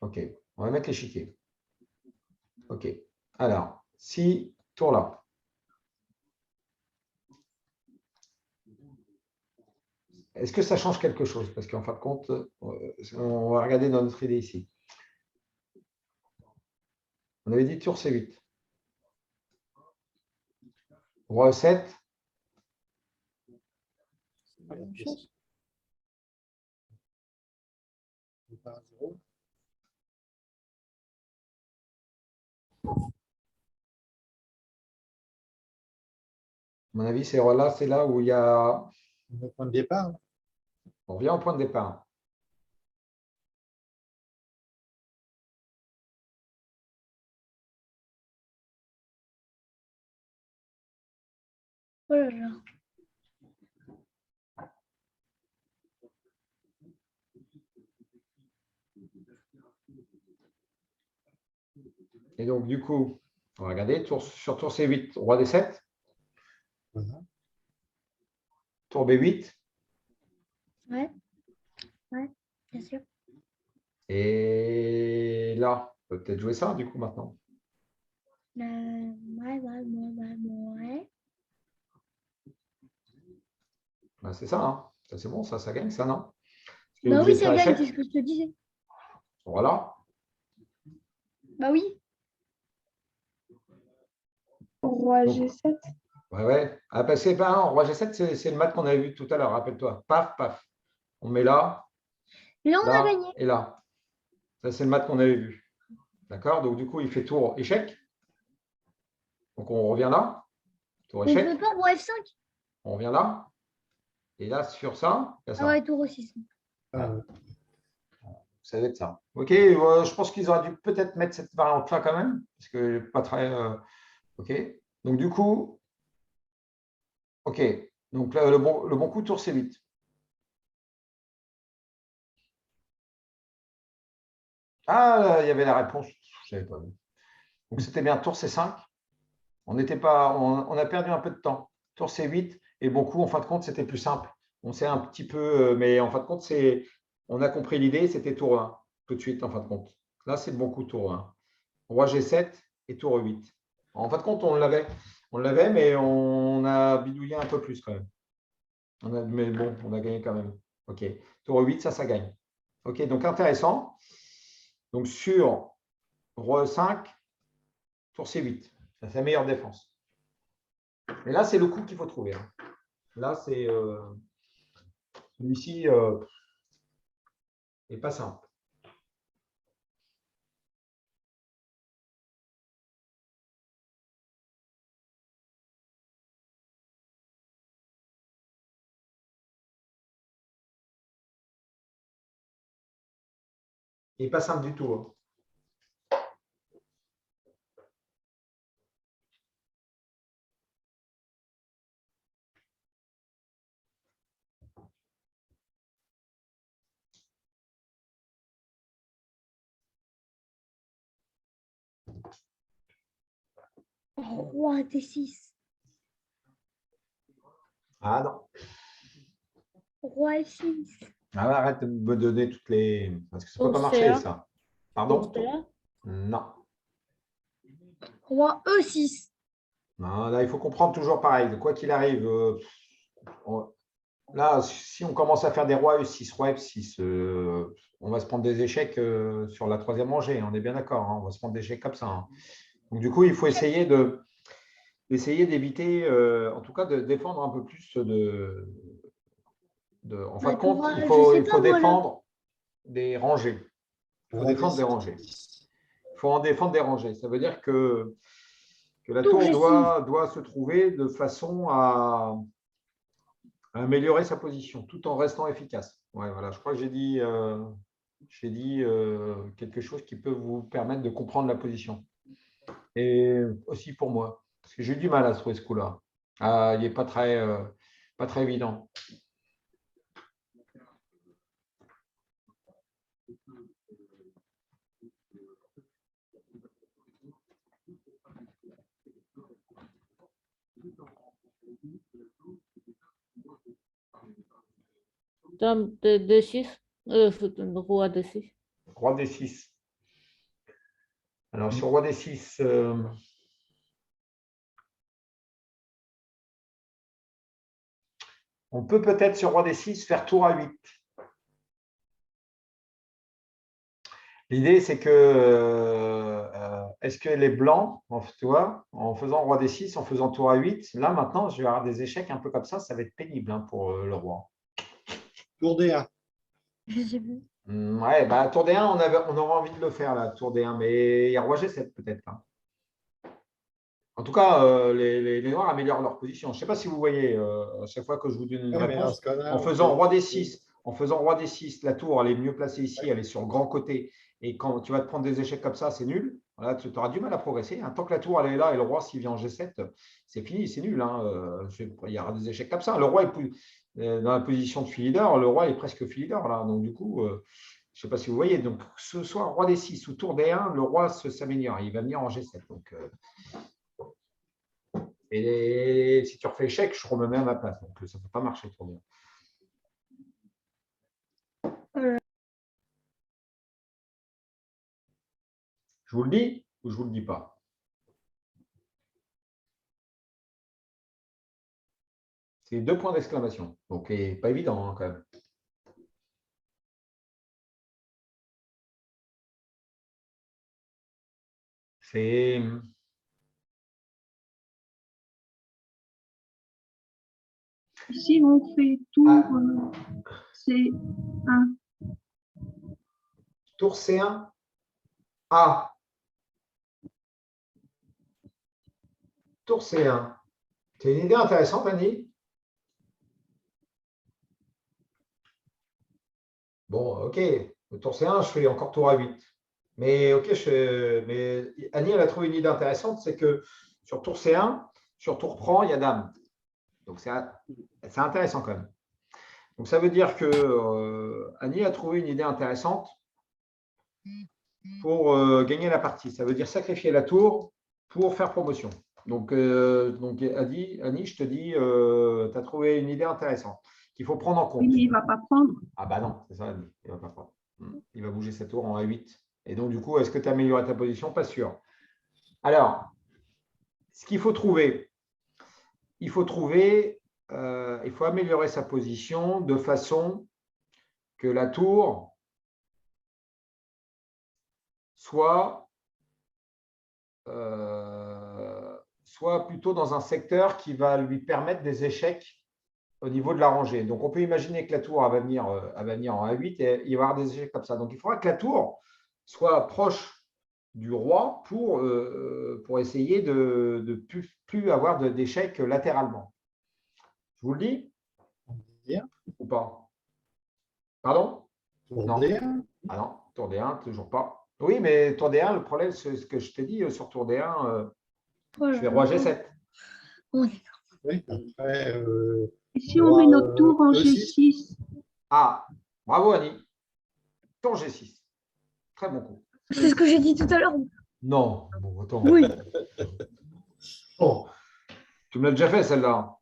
S1: OK. On va mettre l'échiquier. OK. Alors, si tour là. Est-ce que ça change quelque chose? Parce qu'en fin de compte, on va regarder dans notre idée ici. On avait dit tour C8. Roi E7.
S4: La même chose.
S1: À mon avis, ces rois-là, c'est là où il y a.
S7: Le point de départ.
S1: On revient au point de départ.
S2: Oh là là.
S1: Et donc, du coup, on va regarder sur tour C8, roi D7,
S7: Voilà.
S1: tour B8.
S2: Ouais, bien sûr.
S1: Et là, on peut peut-être jouer ça, du coup, maintenant.
S2: Ouais.
S1: Ben, c'est ça, hein. Ça, c'est bon, ça gagne, ça, non? Parce que
S2: Bah
S1: vous
S2: oui,
S1: êtes
S2: ça
S1: sur
S2: gagne,
S1: échec.
S2: c'est ce que je te disais.
S1: Voilà.
S2: Bah oui.
S8: Roi
S1: Donc,
S8: G7.
S1: ouais, ouais. Ah, ben, c'est pas un roi G7, c'est le mat qu'on avait vu tout à l'heure, rappelle-toi. Paf, paf. On met
S2: Là, on a
S1: là
S2: gagné.
S1: et là. Ça, c'est le mat qu'on avait vu. D'accord? Donc, du coup, il fait tour échec. Donc, on revient là. Tour
S2: On
S1: échec.
S2: fait pas roi F5.
S1: On revient là. Et là, sur ça, il y a
S2: Ah
S1: ça.
S2: ouais, tour aussi.
S7: Ah,
S1: Ça va être ça. OK, je pense qu'ils auraient dû peut-être mettre cette variante-là quand même, parce que pas très. OK. Donc, du coup, OK. Donc, là, le bon coup, tour C8. Ah, là, il y avait la réponse. Je ne savais pas vu. Donc, c'était bien tour C5. On a perdu un peu de temps. Tour C8 et bon coup, en fin de compte, c'était plus simple. On s'est un petit peu, mais en fin de compte, on a compris l'idée, c'était tour 1, tout de suite, en fin de compte. Là, c'est le bon coup, tour 1. Roi G7 et tour 8. En fin de compte, on l'avait. On l'avait, mais on a bidouillé un peu plus quand même. Mais bon, on a gagné quand même. OK. Tour 8, ça gagne. OK, donc intéressant. Donc sur Roi E5, tour C8. C'est sa meilleure défense. Et là, c'est le coup qu'il faut trouver, hein. Là, c'est celui-ci n'est pas simple. Il n'est pas simple du tout, hein.
S2: Roi D6.
S1: Ah non.
S2: Roi F6.
S1: Ah, arrête de me donner toutes les. Parce que ça ne peut pas
S6: Tour
S1: marcher,
S6: C1.
S1: ça. Pardon?
S6: Tour C1.
S1: Non.
S2: Roi E6.
S1: Non, là, il faut comprendre toujours pareil. De quoi qu'il arrive, là, si on commence à faire des rois E6, roi F6, on va se prendre des échecs sur la troisième rangée. On est bien d'accord, hein. On va se prendre des échecs comme ça, hein. Donc, du coup, il faut d'essayer d'éviter, en tout cas, de défendre un peu plus en fin
S2: Bah,
S1: de compte,
S2: je sais
S1: il
S2: pas,
S1: faut
S2: moi, là.
S1: défendre des rangées. Il faut
S7: Roi
S1: défendre des
S7: D6.
S1: rangées. Il faut en défendre des rangées. Ça veut dire que la
S2: Tour
S1: tour
S2: G6.
S1: doit se trouver de façon à améliorer sa position tout en restant efficace. Ouais, voilà, je crois que j'ai dit quelque chose qui peut vous permettre de comprendre la position. Et aussi pour moi, parce que j'ai du mal à trouver ce coup-là. Il n'est pas très évident.
S6: Dame de D6. Roi D6.
S1: Roi D6. Alors, sur roi D6, on peut peut-être sur roi D6 faire tour à 8. L'idée, c'est que est-ce que les blancs, tu vois, en faisant roi D6, en faisant tour à 8, là maintenant, je vais avoir des échecs un peu comme ça va être pénible, hein, pour le roi.
S7: Tour D1.
S2: Je sais plus.
S1: Ouais, bah, tour D1, on aurait envie de le faire, là, tour D1, mais il y a roi G7 peut-être, hein. En tout cas, les noirs améliorent leur position. Je ne sais pas si vous voyez, à chaque fois que je vous donne une
S7: Ouais, mais dans
S1: réponse,
S7: ce cas-là,
S1: en faisant roi D6, la tour, elle est mieux placée ici, elle est sur le grand côté. Et quand tu vas te prendre des échecs comme ça, c'est nul. Voilà, tu auras du mal à progresser, hein. Tant que la tour, elle est là et le roi, s'il vient en G7, c'est fini, c'est nul, hein. Il y aura des échecs comme ça. Le roi, dans la position de fil leader, le roi est presque fil leader, là. Donc, du coup, je ne sais pas si vous voyez. Donc, ce soit roi D6 ou tour D1, le roi s'améliore. Il va venir en G7. Donc, et si tu refais échec, je remets à ma place. Donc, ça ne peut pas marcher trop bien. Je vous le dis ou je ne vous le dis pas? C'est 2 points d'exclamation. Donc, c'est pas évident hein, quand même. C'est
S5: Si on fait tour C1,
S1: tour C1. A. Tour C1. C'est une idée intéressante, Annie. Bon, ok. Le tour C1, je fais encore tour A8. Mais ok, mais Annie, elle a trouvé une idée intéressante, c'est que sur tour C1, sur tour prend, il y a dame. Donc c'est intéressant quand même. Donc ça veut dire que Annie a trouvé une idée intéressante pour gagner la partie. Ça veut dire sacrifier la tour pour faire promotion. Donc Annie, je te dis, tu as trouvé une idée intéressante qu'il faut prendre en compte.
S5: il ne va pas prendre.
S1: Ah bah non, c'est ça, Annie, il ne va pas prendre. Il va bouger sa tour en A8. Et donc, du coup, est-ce que tu as amélioré ta position? Pas sûr. Alors, ce qu'il faut trouver, il faut améliorer sa position de façon que la tour soit plutôt dans un secteur qui va lui permettre des échecs au niveau de la rangée. Donc, on peut imaginer que la tour elle va venir en A8 et il va y avoir des échecs comme ça. Donc, il faudra que la tour soit proche du roi pour essayer de plus avoir d'échecs latéralement. Je vous le dis ou pas? Pardon?
S7: Tour
S1: Non.
S7: D1.
S1: Ah non, tour D1, toujours pas. Oui, mais tour D1, le problème, c'est ce que je t'ai dit sur tour D1, je fais roi G7.
S7: Oui, après,
S5: Et si on met notre tour en G6,
S1: Ah, bravo Annie. Tour G6. Très bon coup.
S2: C'est ce que j'ai dit tout à l'heure.
S1: Non, bon, attends.
S2: Oui.
S1: Bon, tu me l'as déjà fait celle-là.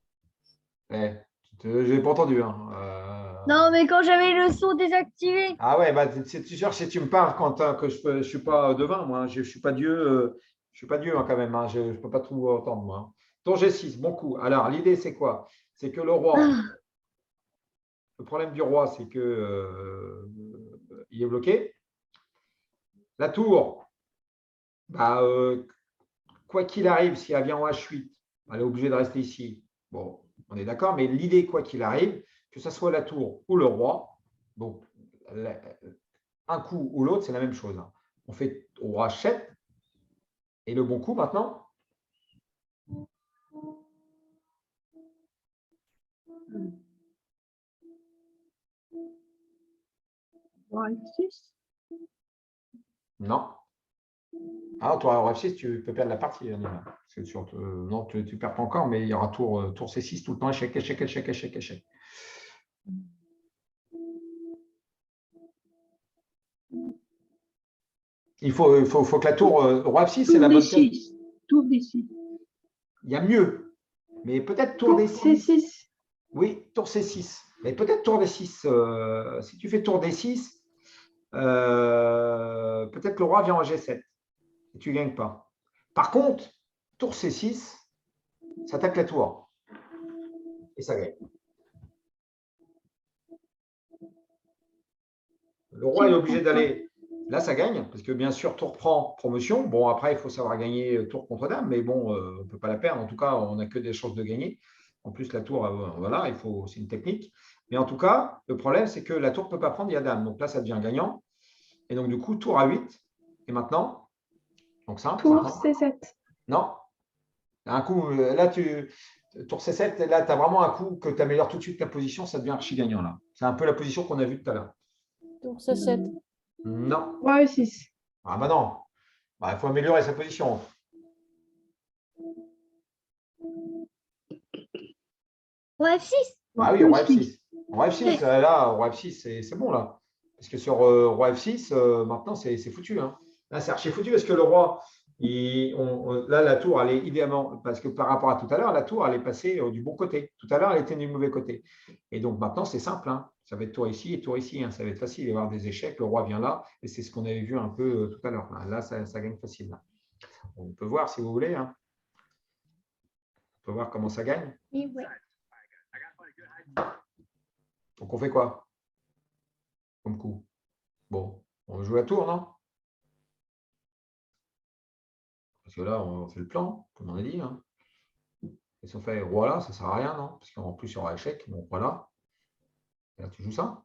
S1: Je n'ai pas entendu. Hein.
S2: Non, mais quand j'avais le son désactivé.
S1: Ah ouais, bah, c'est sûr, si tu me parles quand que je ne suis pas devin, moi, je ne suis pas Dieu, hein, quand même. Hein, je ne peux pas tout entendre, moi. Hein. Tour G6, bon coup. Alors, l'idée, c'est quoi? C'est que le roi, le problème du roi, c'est que il est bloqué. La tour, bah, quoi qu'il arrive, si elle vient en H8, elle est obligée de rester ici. Bon, on est d'accord, mais l'idée, quoi qu'il arrive, que ce soit la tour ou le roi, donc un coup ou l'autre, c'est la même chose. Hein. On fait roi H7 et le bon coup maintenant.
S5: roi F6.
S1: Non. Ah, toi, roi F6, tu peux perdre la partie. Parce que non, tu ne perds pas encore, mais il y aura tour C6 tout le temps, échec, échec, échec, échec, échec. Il faut que la tour roi F6, c'est
S5: Tour
S1: la bonne case.
S5: D6. Tour D6.
S1: Il y a mieux, mais peut-être tour
S5: Tour
S1: D6.
S5: C6.
S1: Oui, tour C6. Mais peut-être tour D6. Si tu fais tour D6, peut-être le roi vient en G7 et tu ne gagnes pas. Par contre, tour C6, ça attaque la tour et ça gagne. Le roi est obligé d'aller. Là, ça gagne, parce que bien sûr, tour prend promotion. Bon, après, il faut savoir gagner tour contre dame, mais bon, on ne peut pas la perdre. En tout cas, on n'a que des chances de gagner. En plus, la tour, voilà, c'est une technique. Mais en tout cas, le problème, c'est que la tour ne peut pas prendre, il y a dame. Donc là, ça devient gagnant. Et donc, du coup, tour à 8. Et maintenant, donc simple.
S8: Tour C7.
S1: Non. Un coup, là, tour C7, là, tu as vraiment un coup que tu améliores tout de suite ta position, ça devient archi gagnant là. C'est un peu la position qu'on a vue tout à l'heure.
S6: Tour C7.
S1: Non.
S8: Roi E6.
S1: Ah bah non. Bah, il faut améliorer sa position.
S2: Roi F6.
S1: Ah oui, roi F6. Roi F6, là, roi F6, c'est bon là. Parce que sur roi F6, maintenant, c'est foutu. Hein. Là, c'est archi foutu parce que le roi, là, la tour, elle est idéalement, parce que par rapport à tout à l'heure, la tour, elle est passée du bon côté. Tout à l'heure, elle était du mauvais côté. Et donc maintenant, c'est simple. Hein. Ça va être tour ici et tour ici. Hein. Ça va être facile. Il va y avoir des échecs. Le roi vient là. Et c'est ce qu'on avait vu un peu tout à l'heure. Là, ça gagne facile. Là. On peut voir si vous voulez. Hein. On peut voir comment ça gagne.
S2: Oui, oui.
S1: Donc, on fait quoi comme coup? Bon, on veut jouer à tour, non? Parce que là, on fait le plan, comme on a dit. Hein. Et si on fait roi là, ça ne sert à rien, non? Parce qu'en plus, il y aura échec. Donc, voilà. Et là, tu joues ça.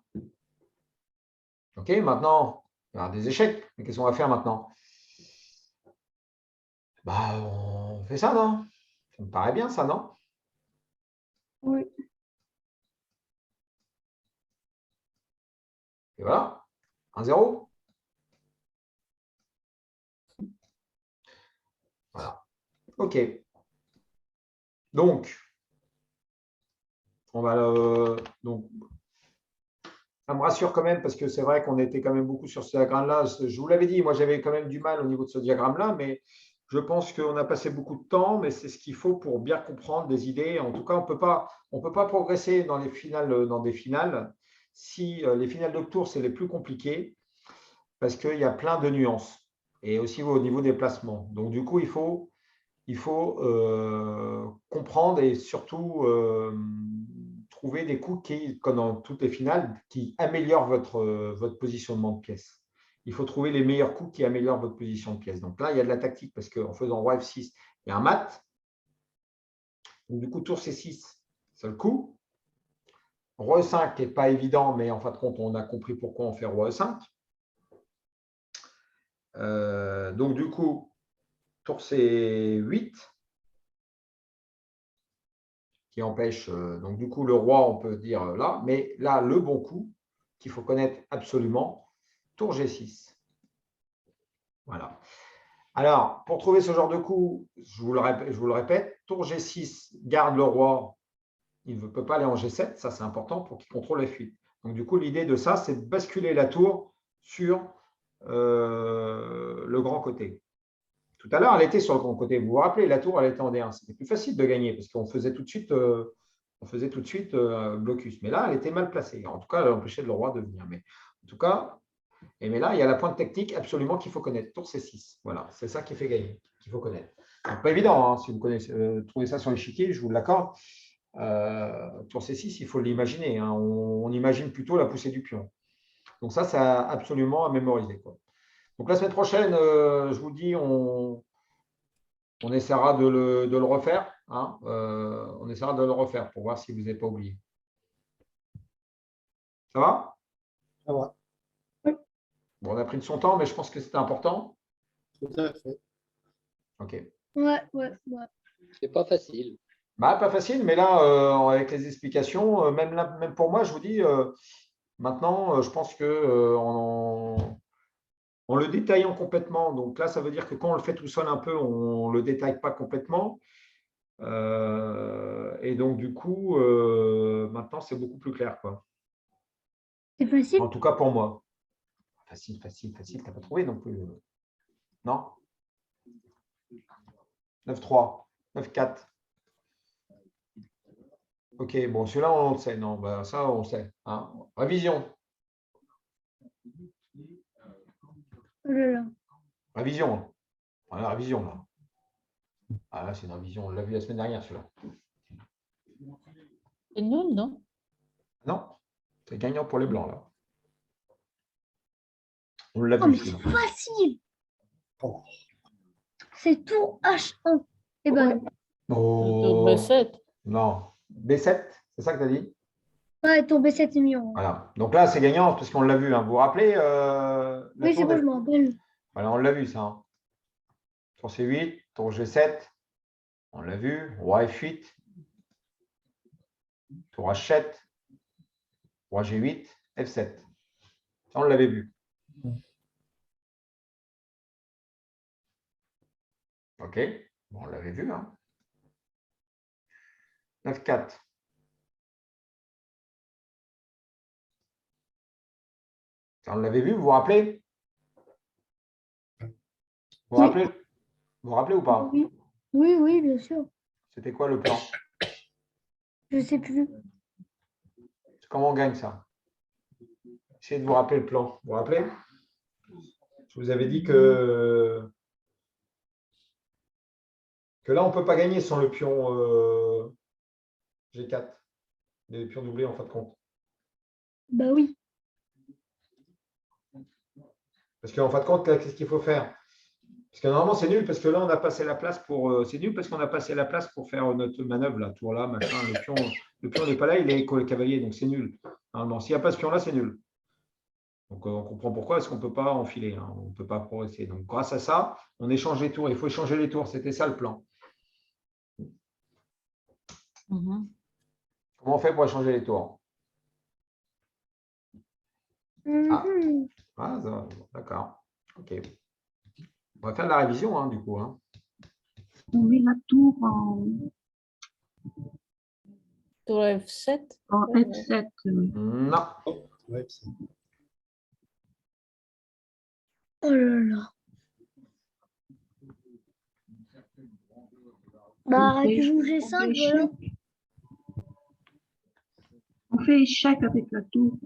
S1: OK, maintenant, il y aura des échecs. Mais qu'est-ce qu'on va faire maintenant? Bah, on fait ça, non? Ça me paraît bien, ça, non?
S2: Oui.
S1: Et voilà. 1-0. Voilà. OK. Donc, on va donc, ça me rassure quand même parce que c'est vrai qu'on était quand même beaucoup sur ce diagramme-là. Je vous l'avais dit, moi j'avais quand même du mal au niveau de ce diagramme-là, mais je pense qu'on a passé beaucoup de temps, mais c'est ce qu'il faut pour bien comprendre des idées. En tout cas, on peut pas progresser dans les finales, dans des finales si les finales de tour, c'est les plus compliquées parce qu'il y a plein de nuances et aussi au niveau des placements. Donc, du coup, il faut comprendre et surtout trouver des coups qui, comme dans toutes les finales, qui améliorent votre positionnement de pièce. Il faut trouver les meilleurs coups qui améliorent votre position de pièce. Donc là, il y a de la tactique parce qu'en faisant roi F6, il y a un mat. Donc, du coup, tour C6, c'est le coup. Roi E5 n'est pas évident, mais en fin de compte, on a compris pourquoi on fait roi E5. Donc, du coup, tour C8. Qui empêche, donc du coup, le roi, on peut dire là, mais là, le bon coup qu'il faut connaître absolument, tour G6. Voilà. Alors, pour trouver ce genre de coup, je vous le répète, tour G6 garde le roi, il ne peut pas aller en G7, ça c'est important pour qu'il contrôle la fuite. Donc du coup, l'idée de ça, c'est de basculer la tour sur le grand côté. Tout à l'heure, elle était sur le grand côté. Vous vous rappelez, la tour, elle était en D1. C'était plus facile de gagner parce qu'on faisait tout de suite blocus. Mais là, elle était mal placée. En tout cas, elle empêchait le roi de venir. Mais en tout cas, mais là, il y a la pointe technique absolument qu'il faut connaître. Tour C6. Voilà, c'est ça qui fait gagner, qu'il faut connaître. Donc, pas évident, hein, si vous connaissez, trouvez ça sur l'échiquier, je vous l'accorde. Tour C6, il faut l'imaginer. Hein. On imagine plutôt la poussée du pion. Donc ça, c'est absolument à mémoriser, quoi. Donc la semaine prochaine, je vous dis, on essaiera de le refaire. Hein. On essaiera de le refaire pour voir si vous n'avez pas oublié. Ça va?
S7: Ça va.
S1: Bon, on a pris de son temps, mais je pense que c'était important.
S7: Tout à fait.
S1: OK.
S2: Ouais.
S3: C'est pas facile.
S1: Bah, pas facile, mais là, avec les explications, même pour moi, je vous dis, maintenant, je pense que en le détaillant complètement, donc là, ça veut dire que quand on le fait tout seul un peu, on ne le détaille pas complètement. Et donc, du coup, maintenant, c'est beaucoup plus clair, quoi.
S2: C'est facile.
S1: En tout cas, pour moi. Facile, tu n'as pas trouvé non plus. Non? 9-3, 9-4. OK, bon, celui-là, on le sait. Non, bah, ça, on le sait. Hein. Révision.
S2: Oh là là.
S1: Révision. Voilà, révision, là. Ah, là, c'est une révision. On l'a vu la semaine dernière, celui-là.
S6: C'est nul, non?
S1: Non, c'est gagnant pour les blancs, là. On l'a
S2: Oh,
S1: vu,
S2: mais c'est
S1: celui-là.
S2: facile. C'est tour H1. Eh ben,
S1: Oh,
S6: B7.
S1: non. B7, c'est ça que tu as dit?
S2: ouais, tour B7 c'est mieux.
S1: Voilà. Donc là, c'est gagnant parce qu'on l'a vu. Hein. Vous vous rappelez la
S2: Oui, c'est
S1: tour
S2: bon,
S1: des-
S2: je m'en rappelle.
S1: Voilà, on l'a vu, ça. Hein. Tour C8, tour G7, on l'a vu. Roi F8, tour H7, roi G8, F7. Ça, on l'avait vu. OK. Bon, on l'avait vu. Hein. 9-4. Ça, on l'avait vu, vous vous rappelez? Vous vous
S2: Oui.
S1: rappelez, vous vous rappelez ou pas?
S2: Oui, bien sûr.
S1: C'était quoi le plan?
S2: Je sais plus.
S1: Comment on gagne ça? Essayez de vous rappeler le plan. Vous vous rappelez? Je vous avais dit que là, on ne peut pas gagner sans le pion G4. Les pions doublés en fin de compte.
S2: Bah oui.
S1: Parce qu'en fin de compte, là, qu'est-ce qu'il faut faire? Parce que normalement, c'est nul, parce que là, on a passé la place pour. C'est nul parce qu'on a passé la place pour faire notre manœuvre, là, tour là, machin. Le pion n'est pas là, il est cavalier, donc c'est nul. Normalement, s'il n'y a pas ce pion-là, c'est nul. Donc, on comprend pourquoi est-ce qu'on ne peut pas enfiler, hein, on ne peut pas progresser. Donc, grâce à ça, on échange les tours. Il faut échanger les tours. C'était ça le plan.
S6: Mhm.
S1: Comment on fait pour échanger les tours?
S2: Mhm.
S1: Ah, d'accord. OK. On va faire de la révision, hein, du coup. Hein.
S5: On met la tour en
S6: Tour F7.
S5: F7.
S1: Non.
S7: Ouais, c'est-
S2: Oh là là. Bah,
S5: fait-
S2: tu joues
S5: on
S2: G5,
S5: fait
S2: voilà.
S5: échec. On fait échec avec la tour.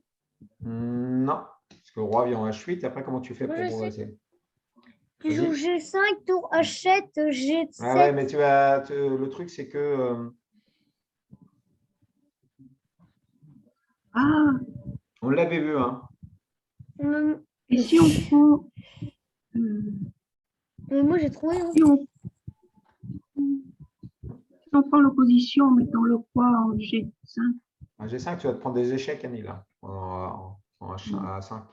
S1: Non. Parce que le roi vient en H8. Après, comment tu fais
S2: Moi,
S1: pour
S2: je sais.
S1: progresser?
S2: Tu joues
S1: Vas-y.
S2: G5, tour H7, G7.
S1: Ah ouais, mais le truc, c'est que
S5: Ah,
S1: on l'avait vu. Hein.
S2: Hum,
S5: et si on prend,
S2: mais moi, j'ai trouvé. Hein.
S5: si on prend l'opposition en mettant le roi en G5,
S1: En G5, tu vas te prendre des échecs, Annie, là, en H5.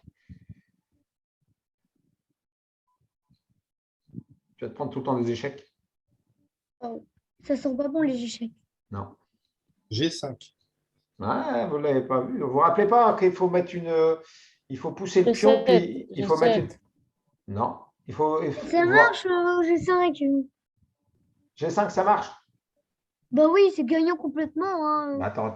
S1: Tu vas te prendre tout le temps des échecs?
S2: Oh, ça sent pas bon, les échecs.
S1: Non.
S7: G5.
S1: Ouais, vous ne l'avez pas vu. Vous vous rappelez pas qu'il faut mettre il faut pousser le pion,
S6: G7.
S1: puis il faut mettre une.
S6: G7.
S1: Non. Il faut
S2: Ça
S1: voir.
S2: marche, G5.
S1: G5, ça marche.
S2: Bah oui, c'est gagnant complètement. Hein.
S1: Attends.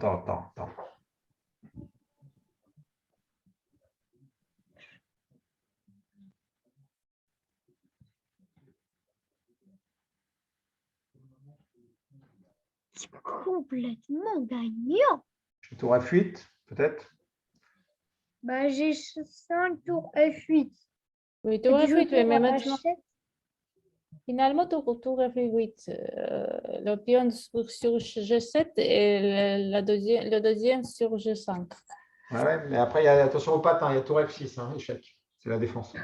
S2: C'est complètement gagnant.
S1: Tour F8, peut-être?
S2: Bah, G5, tour F8.
S6: Oui,
S2: Et
S6: tour
S2: tu joues
S6: F8,
S2: tour
S6: mais maintenant,
S2: H7.
S6: finalement, tour F8. Le pion sur G7 et le deuxième sur G5.
S1: Ouais, mais après, il y a, attention au patin, il y a tour F6, hein, échec. C'est la défense.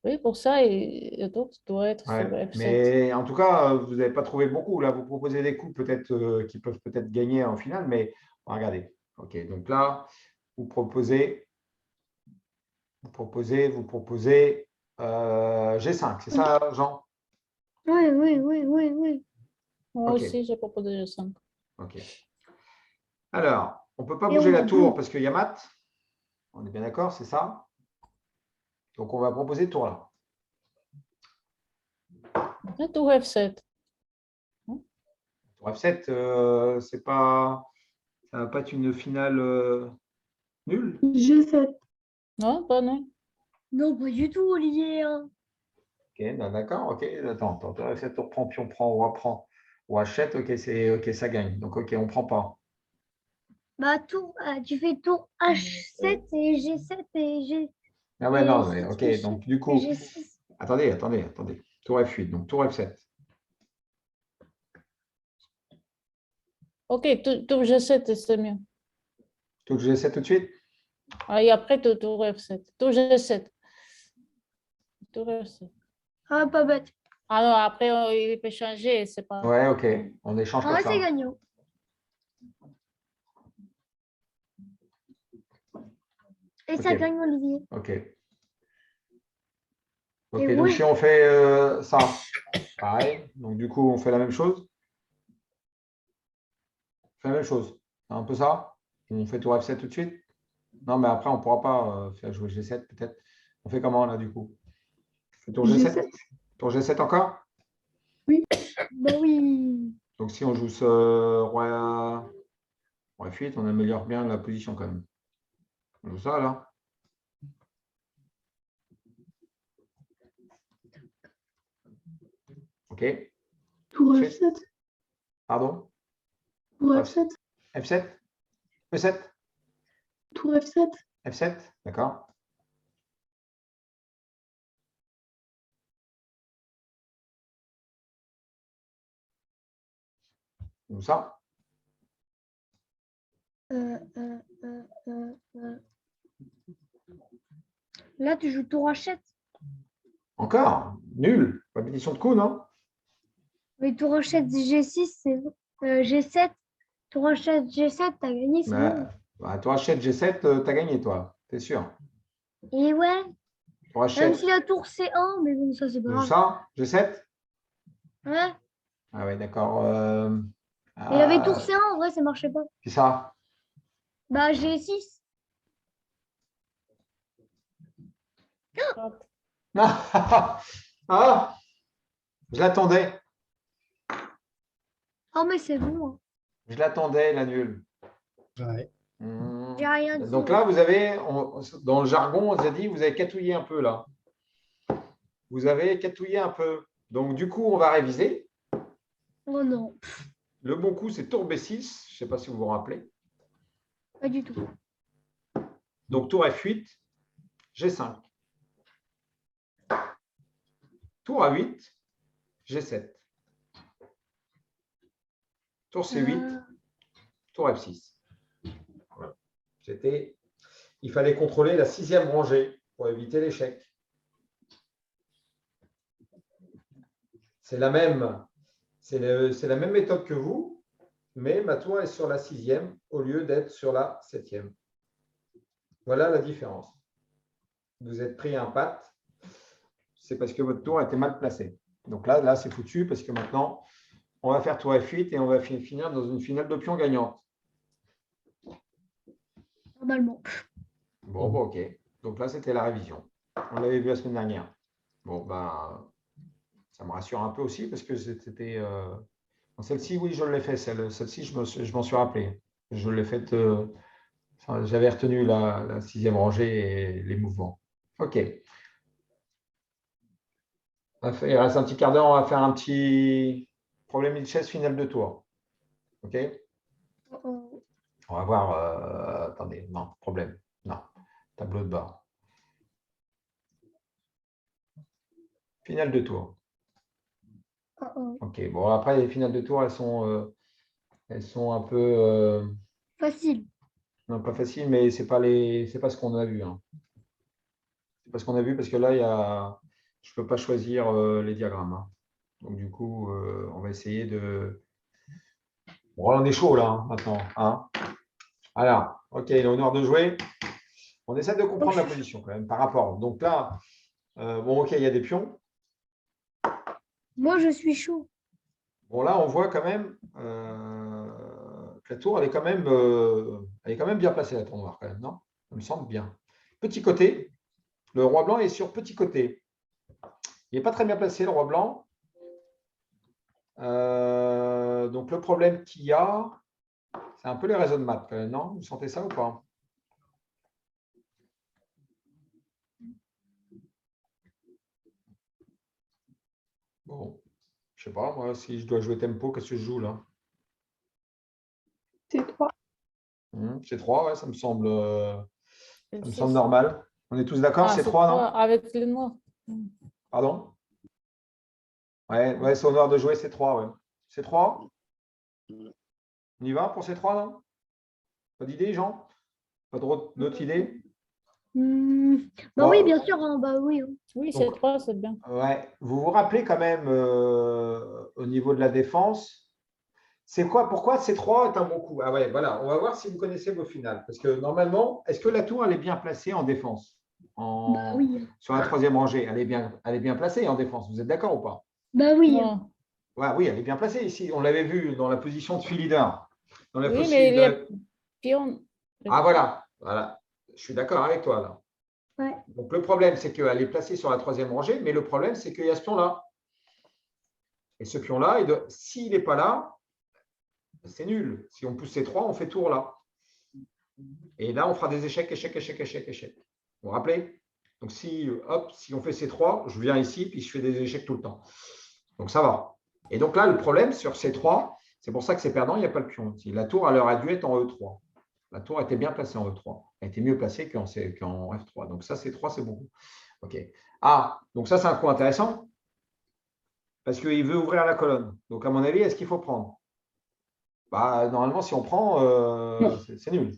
S6: Oui, pour ça, le tour doit être sur
S1: Ouais,
S6: F7.
S1: mais en tout cas, vous n'avez pas trouvé beaucoup. Là, vous proposez des coups peut-être qui peuvent peut-être gagner en finale, mais regardez. OK, donc là, vous proposez G5, c'est ça, Jean?
S2: Oui.
S6: Moi
S1: OK,
S6: aussi, j'ai proposé G5.
S1: OK. Alors, on ne peut pas
S2: Et
S1: bouger
S2: on
S1: la
S2: a
S1: tour
S2: deux.
S1: parce qu'il y a mat. On est bien d'accord, c'est ça? Donc, on va proposer tour là.
S6: Après, tour F7.
S1: Tour F7, ça va pas être une finale nulle.
S2: G7.
S6: Non, pas non.
S2: Non, pas du tout, Olivier. Hein.
S1: Ok, d'accord, ok. Attends, tour F7, tour prend, pion prend, roi prend. Ou achète, ok, ça gagne. Donc, ok, on ne prend pas.
S2: Bah, tu fais tour H7 et G7 et G.
S1: Ah ouais,
S2: Et
S1: non, mais,
S2: si
S1: ok.
S2: tu fais
S1: Donc, du
S2: et
S1: coup,
S2: G6.
S1: attendez. Tour F8, donc tour F7.
S6: Ok, tour G7, c'est mieux.
S1: Tour G7 tout de suite?
S6: Ah, et après, tour F7. Tour G7. Tour F7.
S2: Ah, pas bête.
S6: Ah non, après, il peut changer, c'est pas.
S1: Ouais, ok. On échange comme
S2: Ah, c'est
S1: ça.
S2: gagnant. Et ça
S1: Ok.
S2: gagne, Olivier.
S1: Ok.
S2: Et
S1: Donc
S2: ouais.
S1: si on fait ça, pareil. Donc du coup, on fait la même chose. On fait la même chose. C'est un peu ça. On fait tour F7 tout de suite. Non, mais après, on ne pourra pas faire jouer G7 peut-être. On fait comment là du coup? On fait tour G7?
S2: G7.
S1: Tour G7 encore?
S2: Bah oui.
S1: Donc si on joue ce roi F8, on améliore bien la position quand même. On joue ça là. Ok.
S2: Tour
S1: Ensuite,
S2: F7.
S1: pardon.
S2: Tour
S1: F7. F7? E7?
S2: Tour F7.
S1: F7? D'accord. On joue ça.
S2: euh, euh, euh, euh, euh. Là, tu joues tour H7.
S1: Encore? Nul. Répétition de coup, non?
S2: Mais tour H7, G6, c'est bon. G7, tour H7, G7, t'as gagné, c'est bon.
S1: Toi, H7, G7, tu as gagné, toi. T'es sûr?
S2: Et ouais,
S1: Toi,
S2: même
S1: H7,
S2: si la tour C1, mais bon, ça, c'est pas
S1: tu joues
S2: grave.
S1: ça? G7?
S2: Ouais.
S1: Ah ouais, d'accord.
S2: Il y avait tour C1, en vrai, ça marchait pas.
S1: C'est ça.
S2: Bah, G6.
S1: Ah, je l'attendais.
S2: Oh, mais c'est bon, hein.
S1: Je l'attendais, la nulle.
S7: Ouais.
S2: J'ai rien dit.
S1: Donc là, vous avez, dans le jargon, on vous a dit, vous avez catouillé un peu là. Vous avez catouillé un peu. Donc du coup, on va réviser.
S2: Oh non,
S1: Le bon coup, c'est tour B6. Je ne sais pas si vous vous rappelez.
S2: pas du tout.
S1: Donc tour F8, G5. Tour A8, G7. Tour C8, tour F6. Voilà. Il fallait contrôler la 6e rangée pour éviter l'échec. C'est la même méthode que vous, mais ma tour est sur la 6e au lieu d'être sur la 7e. Voilà la différence. Vous êtes pris un pat, c'est parce que votre tour a été mal placée. Donc là c'est foutu parce que maintenant, on va faire tour F8 et on va finir dans une finale de pion gagnante.
S2: Normalement.
S1: Bon, ok. Donc là, c'était la révision. On l'avait vu la semaine dernière. Bon, ben, ça me rassure un peu aussi parce que c'était. Celle-ci, oui, je l'ai fait. Celle-ci, je m'en suis rappelé. Je l'ai faite. J'avais retenu la 6e rangée et les mouvements. Ok. Il reste un petit quart d'heure. On va faire un petit problème de chaise finale de tour. Ok.
S2: Oh,
S1: On va voir. Attendez, non, problème. Non. Tableau de bord. Finale de tour.
S2: oh, oh.
S1: Ok. Bon, après, les finales de tour, elles sont un peu.
S2: Facile.
S1: Non, pas faciles, mais c'est pas ce qu'on a vu, hein. C'est pas ce qu'on a vu parce que là, je ne peux pas choisir les diagrammes, hein. Donc, du coup, on va essayer de. Bon, là, on est chaud, là, hein, maintenant, hein. Alors, ok, il est honneur de jouer. On essaie de comprendre la position quand même par rapport. Donc là, bon, ok, il y a des pions.
S2: Moi, je suis chaud.
S1: Bon, là, on voit quand même que la tour, elle est quand même bien placée, la tour noire, quand même, non? Ça me semble bien. Petit côté, le roi blanc est sur petit côté. Il n'est pas très bien placé, le roi blanc. Donc, le problème qu'il y a, c'est un peu les réseaux de maths, quand même, non? Vous sentez ça ou pas? Bon, je sais pas, moi, si je dois jouer tempo, qu'est-ce que je joue là?
S5: C3.
S1: C3, ouais, ça me semble
S6: C'est
S1: normal. On est tous d'accord,
S6: Ah,
S1: c'est
S6: c'est
S1: 3, non?
S6: trois avec les noirs.
S1: Pardon? Ouais, c'est honneur de jouer C3, ouais. C3? On y va pour C3, non? Pas d'idée, Jean? Pas d'autres idées?
S2: Bah
S1: Bon,
S2: oui, bien sûr, hein, bah oui, hein.
S6: Oui,
S1: Donc,
S6: c'est trois, c'est bien.
S1: ouais. Vous vous rappelez quand même au niveau de la défense, pourquoi C3 est un bon coup? Ah ouais, voilà, on va voir si vous connaissez vos finales. Parce que normalement, est-ce que la tour elle est bien placée en défense?
S2: Bah oui.
S1: Sur la 3e rangée, elle est bien placée en défense. Vous êtes d'accord ou pas?
S2: Bah oui.
S6: Non.
S1: Ouais, oui, elle est bien placée ici. On l'avait vu dans la position de fil leader. Dans la
S6: Oui, mais
S1: de
S6: les pions.
S1: Ah voilà. Je suis d'accord avec toi là.
S2: Ouais.
S1: Donc le problème, c'est qu'elle est placée sur la 3e rangée, mais le problème, c'est qu'il y a ce pion-là. Et ce pion-là, s'il n'est pas là, c'est nul. Si on pousse ces 3, on fait tour là. Et là, on fera des échecs, échecs, échecs, échecs, échecs. Vous vous rappelez? Donc si on fait ces 3, je viens ici, puis je fais des échecs tout le temps. Donc ça va. Et donc là, le problème sur ces 3, c'est pour ça que c'est perdant, il n'y a pas le pion. La tour, elle aurait dû être en E3. La tour était bien placée en E3. Elle était mieux placée qu'en F3. Donc ça, C3, c'est beaucoup. OK. Ah, donc ça, c'est un coup intéressant. Parce qu'il veut ouvrir la colonne. Donc, à mon avis, est-ce qu'il faut prendre? Bah, normalement, si on prend, c'est nul.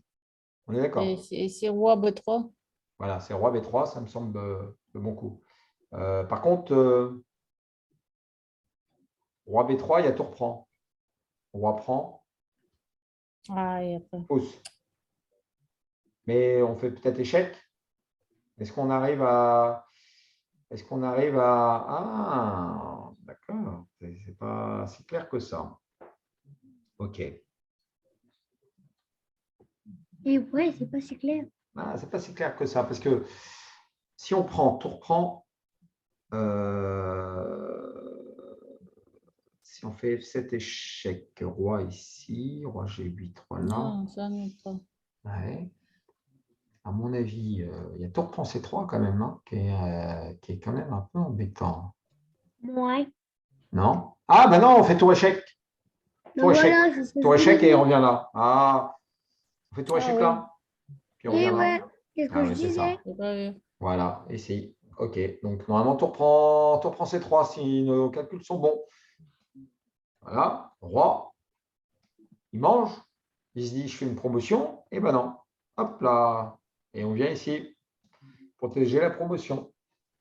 S1: On est d'accord.
S6: Et c'est roi B3.
S1: Voilà, c'est roi B3, ça me semble le bon coup. Par contre, roi B3, il y a tour prend. Roi prend,
S6: Ah, et après.
S1: pousse. Mais on fait peut-être échec. Est-ce qu'on arrive à. Est-ce qu'on arrive à. Ah, d'accord. C'est pas si clair que ça. OK.
S2: Et ouais, c'est pas si clair.
S1: Ah, c'est pas si clair que ça, parce que si on prend, tour prend, si on fait F7 échec, roi ici, roi G8, roi là,
S6: Non, ça non pas.
S1: ouais. À mon avis, il y a tour prend C3 quand même, hein, qui est quand même un peu embêtant.
S2: Ouais.
S1: Non? Ah, ben non, on fait tour échec.
S2: Ben
S1: Tour échec.
S2: voilà, c'est ce que
S1: Tour
S2: je
S1: échec et
S2: voulais
S1: on
S2: dire.
S1: revient là. Ah, on fait tour
S6: Ah
S1: échec
S6: oui,
S1: là, puis on
S2: Et
S1: revient là.
S2: ouais, c'est ce
S1: Ah
S2: que je
S1: oui, c'est
S2: disais.
S1: ça.
S6: c'est pas vrai.
S1: Voilà, ici. OK. Donc, normalement, tour prend C3 si nos calculs sont bons. Voilà, roi, il mange, il se dit, je fais une promotion. Eh ben non. Hop là. Et on vient ici, protéger la promotion.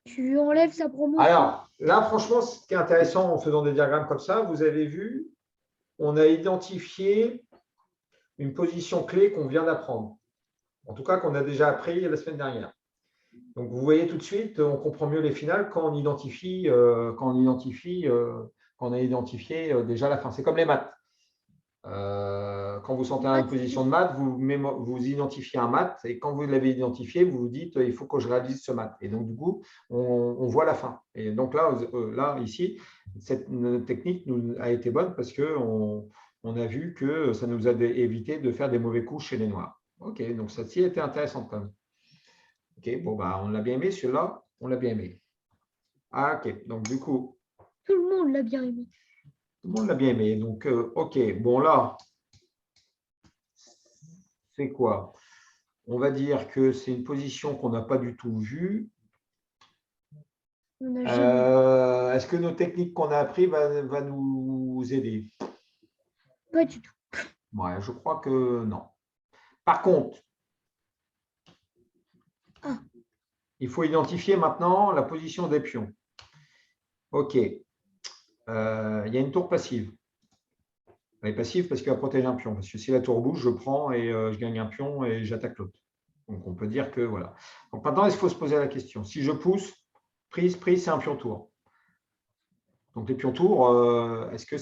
S2: Tu enlèves sa promotion.
S1: Alors, là, franchement, ce qui est intéressant en faisant des diagrammes comme ça, vous avez vu, on a identifié une position clé qu'on vient d'apprendre. En tout cas, qu'on a déjà appris la semaine dernière. Donc, vous voyez tout de suite, on comprend mieux les finales quand on identifie, quand on a identifié déjà la fin. C'est comme les maths. Quand vous sentez une position de maths, vous identifiez un maths et quand vous l'avez identifié, vous vous dites il faut que je réalise ce maths. Et donc, du coup, on voit la fin. Et donc là ici, cette technique a été bonne parce qu'on a vu que ça nous a évité de faire des mauvais coups chez les noirs. OK, donc celle-ci était intéressante quand même. OK, bon, bah, on l'a bien aimé, celui-là, on l'a bien aimé. Ah, OK, donc du coup,
S2: Tout le monde l'a bien aimé.
S1: tout le monde l'a bien aimé. Donc, OK, bon, là, c'est quoi? On va dire que c'est une position qu'on n'a pas du tout vue.
S2: On n'a jamais.
S1: Est-ce que nos techniques qu'on a apprises va nous aider?
S2: Pas du tout.
S1: Ouais, je crois que non. Par contre,
S2: Ah.
S1: il faut identifier maintenant la position des pions. OK. Il y a une tour passive. Elle est passive parce qu'elle protège un pion. Parce que si la tour bouge, je prends et je gagne un pion et j'attaque l'autre. Donc, on peut dire que voilà. Donc, maintenant, il faut se poser la question. Si je pousse, prise, c'est un pion tour. Donc, les pions tours, est-ce que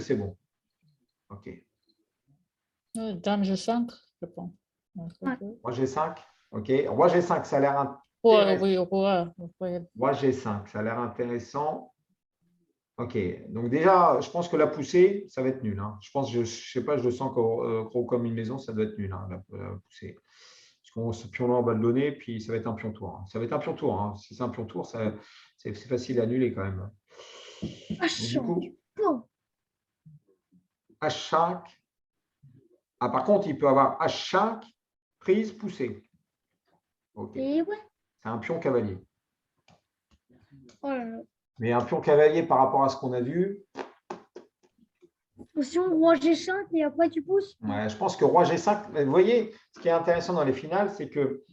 S1: c'est bon? OK.
S6: Dame G5, je pense.
S2: Ouais.
S1: Roi G5. OK. Roi G5, ça a l'air
S6: Ouais,
S1: intéressant.
S6: oui, roi.
S1: Roi G5, ça a l'air intéressant. OK. Donc, déjà, je pense que la poussée, ça va être nul, hein. Je pense, je ne sais pas, je le sens gros comme une maison, ça doit être nul, hein, la poussée. Parce que ce pion-là, on va le donner, puis ça va être un pion tour, hein. Ça va être un pion tour, hein. Si c'est un pion tour, c'est facile à annuler quand même.
S2: Ah,
S1: Donc, du coup,
S2: bon.
S1: H5. Ah, par contre, il peut avoir H5, prise, poussée. OK.
S2: Et ouais.
S1: C'est un pion cavalier.
S2: Oh là là.
S1: Mais un pion cavalier par rapport à ce qu'on a vu,
S2: Position roi G5 et après tu pousses.
S1: ouais, je pense que roi G5, vous voyez, ce qui est intéressant dans les finales, c'est que,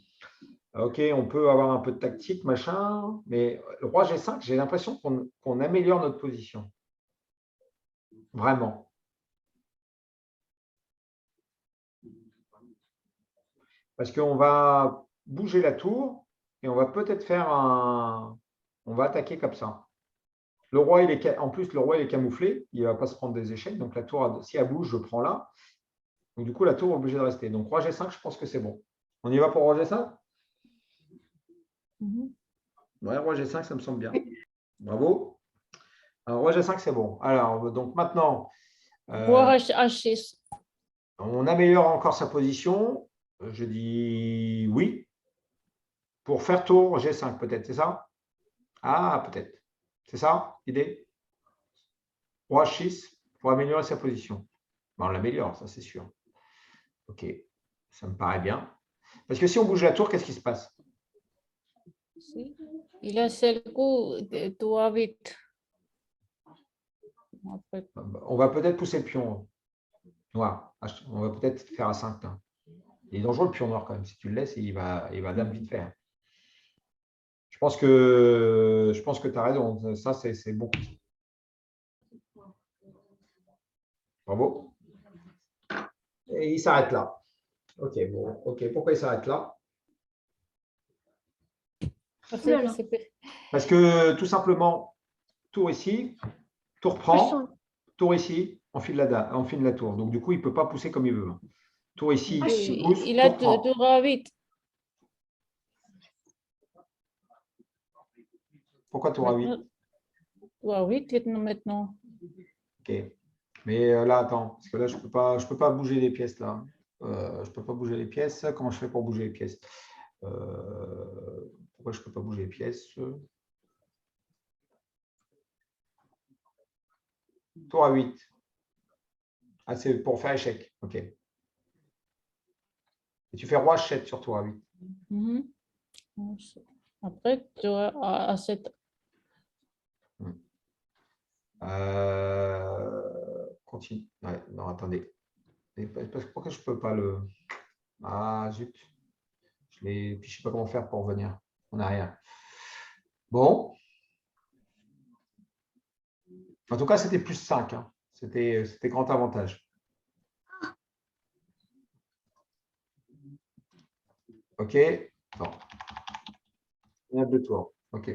S1: OK, on peut avoir un peu de tactique, machin, mais le roi G5, j'ai l'impression qu'on améliore notre position. Vraiment. Parce qu'on va bouger la tour et on va peut-être faire un. On va attaquer comme ça. Le roi, en plus, le roi, il est camouflé, il ne va pas se prendre des échecs. Donc, la tour, si elle bouge, je prends là. Donc, du coup, la tour est obligée de rester. Donc, roi G5, je pense que c'est bon. On y va pour roi G5? Ouais, roi G5, ça me semble bien. Bravo. Alors, roi G5, c'est bon. Alors, donc maintenant,
S6: Roi H6.
S1: on améliore encore sa position. Je dis oui. Pour faire tour G5, peut-être, c'est ça? Ah, peut-être. C'est ça, l'idée? Roi H6 pour améliorer sa position. Bon, on l'améliore, ça c'est sûr. OK, ça me paraît bien. Parce que si on bouge la tour, qu'est-ce qui se passe?
S6: Il a seul coup de tour 8. Après,
S1: On va peut-être pousser le pion noir. On va peut-être faire à 5 là. Il est dangereux le pion noir quand même. Si tu le laisses, il va dame vite faire. Je pense que tu as raison. Ça, c'est bon. Bravo. Et il s'arrête là. Ok, bon. Ok, pourquoi il s'arrête là? Parce que tout simplement, tour ici, tour prend, tour ici, on file la tour. Donc, du coup, il ne peut pas pousser comme il veut. Tour ici, il pousse,
S6: il a
S1: tour prend.
S6: tour à 8.
S1: Pourquoi tour à 8?
S6: Tour à 8 maintenant.
S1: Ok. Mais là, attends, parce que là, je peux pas bouger les pièces là. Je peux pas bouger les pièces. Comment je fais pour bouger les pièces? Pourquoi je peux pas bouger les pièces? Tour à 8. Ah, c'est pour faire échec. Ok. Et tu fais roi H7 sur tour à 8.
S6: Mhm. Après, tour à 7.
S1: Continue. Ouais, non, attendez. Pourquoi je peux pas le. Ah, zut. Puis je sais pas comment faire pour revenir en arrière. Bon. En tout cas, c'était plus 5. Hein. C'était grand avantage. Ok. Bon. Il y a 2 tours. Ok.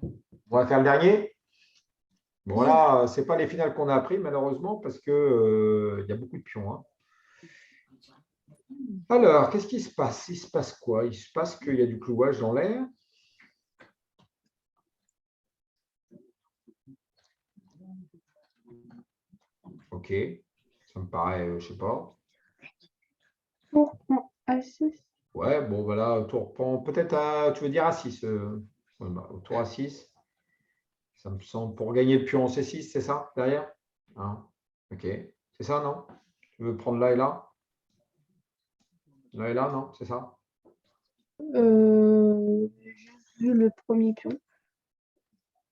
S1: On va faire le dernier. Bon, là, ce n'est pas les finales qu'on a appris, malheureusement, parce qu'il y a beaucoup de pions. Hein. Alors, qu'est-ce qui se passe? Il se passe quoi? Il se passe qu'il y a du clouage dans l'air. Ok. Ça me paraît, je ne sais pas.
S5: Tour prend A6.
S1: Ouais, bon, voilà, tour prend peut-être tu veux dire A6. Au tour A6. Ça me semble pour gagner le pion en C6, c'est ça, derrière? Hein, ok. C'est ça, non? Tu veux prendre là et là? Là et là, non? C'est ça?
S5: Vu le premier pion.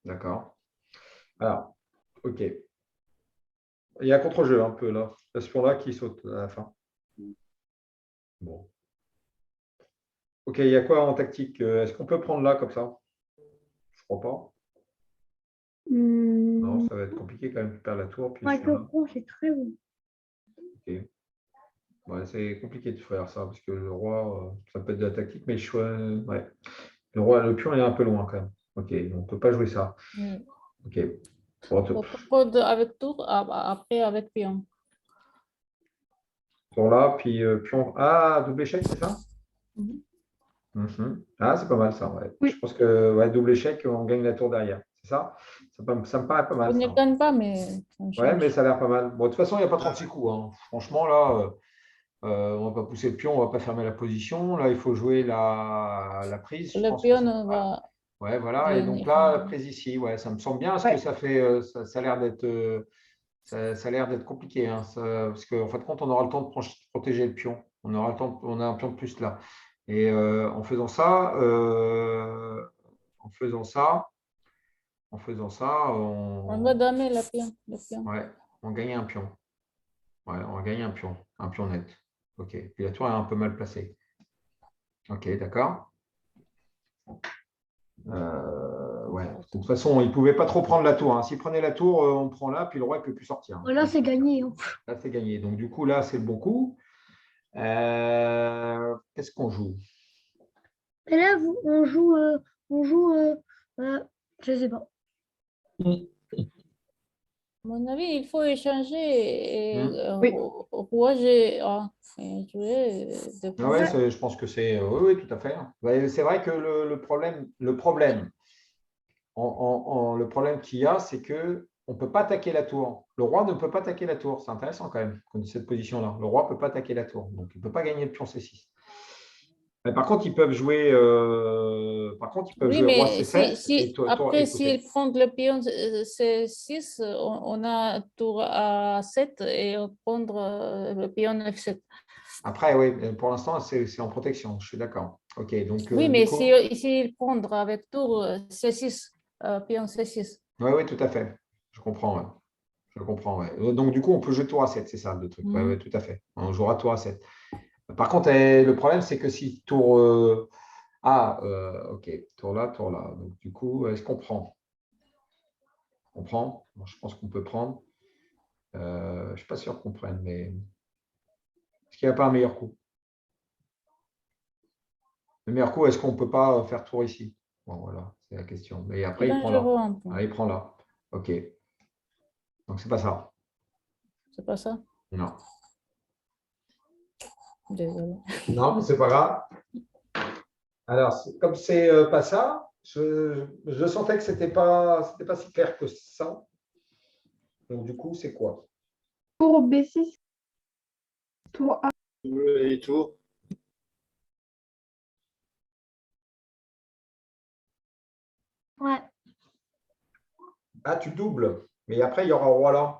S1: D'accord. Alors, ok. Il y a un contre-jeu un peu là. Ce pion-là qui saute à la fin. Bon. Ok, il y a quoi en tactique? Est-ce qu'on peut prendre là comme ça? Je crois pas. Non, ça va être compliqué quand même. Tu perds la tour. Puis
S2: Avec le rond, c'est très bon.
S1: ok. Ouais, c'est compliqué de faire ça parce que le roi, ça peut être de la tactique, mais ouais. Le roi, le pion est un peu loin quand même. Ok, on ne peut pas jouer ça. Ok. Bon,
S6: On propose avec tour, après avec pion.
S1: tour là, puis pion. Ah, double échec, c'est ça? Ah, c'est pas mal ça. Ouais.
S5: Oui.
S1: Je pense que ouais, double échec, on gagne la tour derrière. C'est ça? Ça me paraît pas mal.
S6: On ne
S1: Ça.
S6: gagne pas, mais on
S1: Ouais,
S6: change.
S1: mais ça a l'air pas mal. Bon, de toute façon, il n'y a pas 36 coups. Hein. Franchement, là, on ne va pas pousser le pion, on ne va pas fermer la position. Là, il faut jouer la prise. Je
S6: Le
S1: pense que
S6: pion va
S1: ouais, voilà. Et donc
S6: gagner.
S1: là, la prise ici, ouais, ça me semble bien parce que ça fait, ça a l'air d'être, ça a l'air d'être compliqué, hein, parce qu'en fin de compte, on aura le temps de protéger le pion. On aura le temps, on a un pion de plus là. Et en faisant ça, en faisant ça,
S6: On va damer le pion.
S1: ouais, on gagne un pion. Ouais, on va gagner un pion net. Ok. Puis la tour est un peu mal placée. Ok, d'accord. Ouais. De toute façon, il ne pouvait pas trop prendre la tour. Hein. S'il prenait la tour, on prend là, puis le roi ne peut plus sortir. Hein.
S2: Voilà, c'est gagné. Hein.
S1: Là, c'est gagné. Donc, du coup, là, c'est le bon coup. Qu'est-ce qu'on joue?
S2: Et là, on joue, je sais pas.
S6: À mon avis, il faut échanger et
S5: Oui.
S6: roi G1. Et jouer de
S1: Ah ouais, je pense que c'est. Oui, oui, tout à fait. Ouais, c'est vrai que le problème le problème qu'il y a, c'est que on ne peut pas attaquer la tour. Le roi ne peut pas attaquer la tour. C'est intéressant quand même, cette position-là. Le roi ne peut pas attaquer la tour. Donc, il ne peut pas gagner le pion C6. Mais par contre, ils peuvent jouer,
S6: Oui,
S1: roi
S6: mais
S1: C7 et
S6: après,
S1: pousser.
S6: s'il prend le pion C6, on a tour à 7 et on prend le pion F7.
S1: Après, oui, pour l'instant, c'est en protection. Je suis d'accord. Ok, donc
S6: Oui,
S1: du
S6: mais
S1: coup,
S6: s'il prend avec tour C6, pion C6.
S1: oui, tout à fait. Je comprends, ouais. Je comprends, ouais. Donc, du coup, on peut jouer tour à 7, c'est ça le truc. Ouais, ouais, tout à fait. On jouera tour à 7. Par contre, le problème, c'est que si tour. Ok. Tour là, tour là. Donc, du coup, est-ce qu'on prend? On prend? Bon, je pense qu'on peut prendre. Je ne suis pas sûr qu'on prenne, mais est-ce qu'il n'y a pas un meilleur coup? Le meilleur coup, est-ce qu'on ne peut pas faire tour ici? Bon, voilà, c'est la question. Mais après, il prend là.
S6: Dangereux un peu.
S1: Ah, il prend là. Ok. Donc, c'est pas ça.
S6: C'est pas ça?
S1: Non.
S6: Désolé.
S1: Non, c'est pas grave. Alors, comme c'est pas ça, je sentais que c'était pas si clair que ça. Donc, du coup, c'est quoi?
S5: Pour B6, tour A.
S7: Et tour.
S2: Ouais.
S1: Ah, tu doubles. Mais après, il y aura roi là.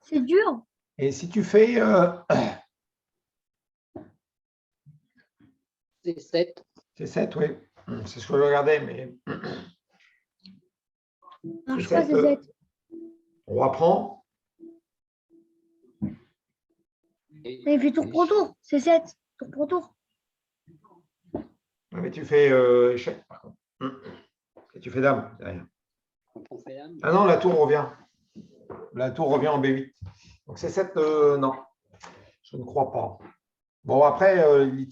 S2: C'est dur.
S1: Et si tu fais.
S3: C'est 7.
S1: C'est 7, oui. C'est ce que je regardais, mais.
S2: Alors, je crois que c'est 7.
S1: Roi prend.
S2: Mais il fait tour pour tour. C'est 7. Tour pour tour.
S1: Mais tu fais échec, par contre. Et tu fais dame derrière.
S3: Quand on fait dame.
S1: Ah non, la tour revient. La tour revient en B8. Donc c'est 7, non. Je ne crois pas. Bon, après,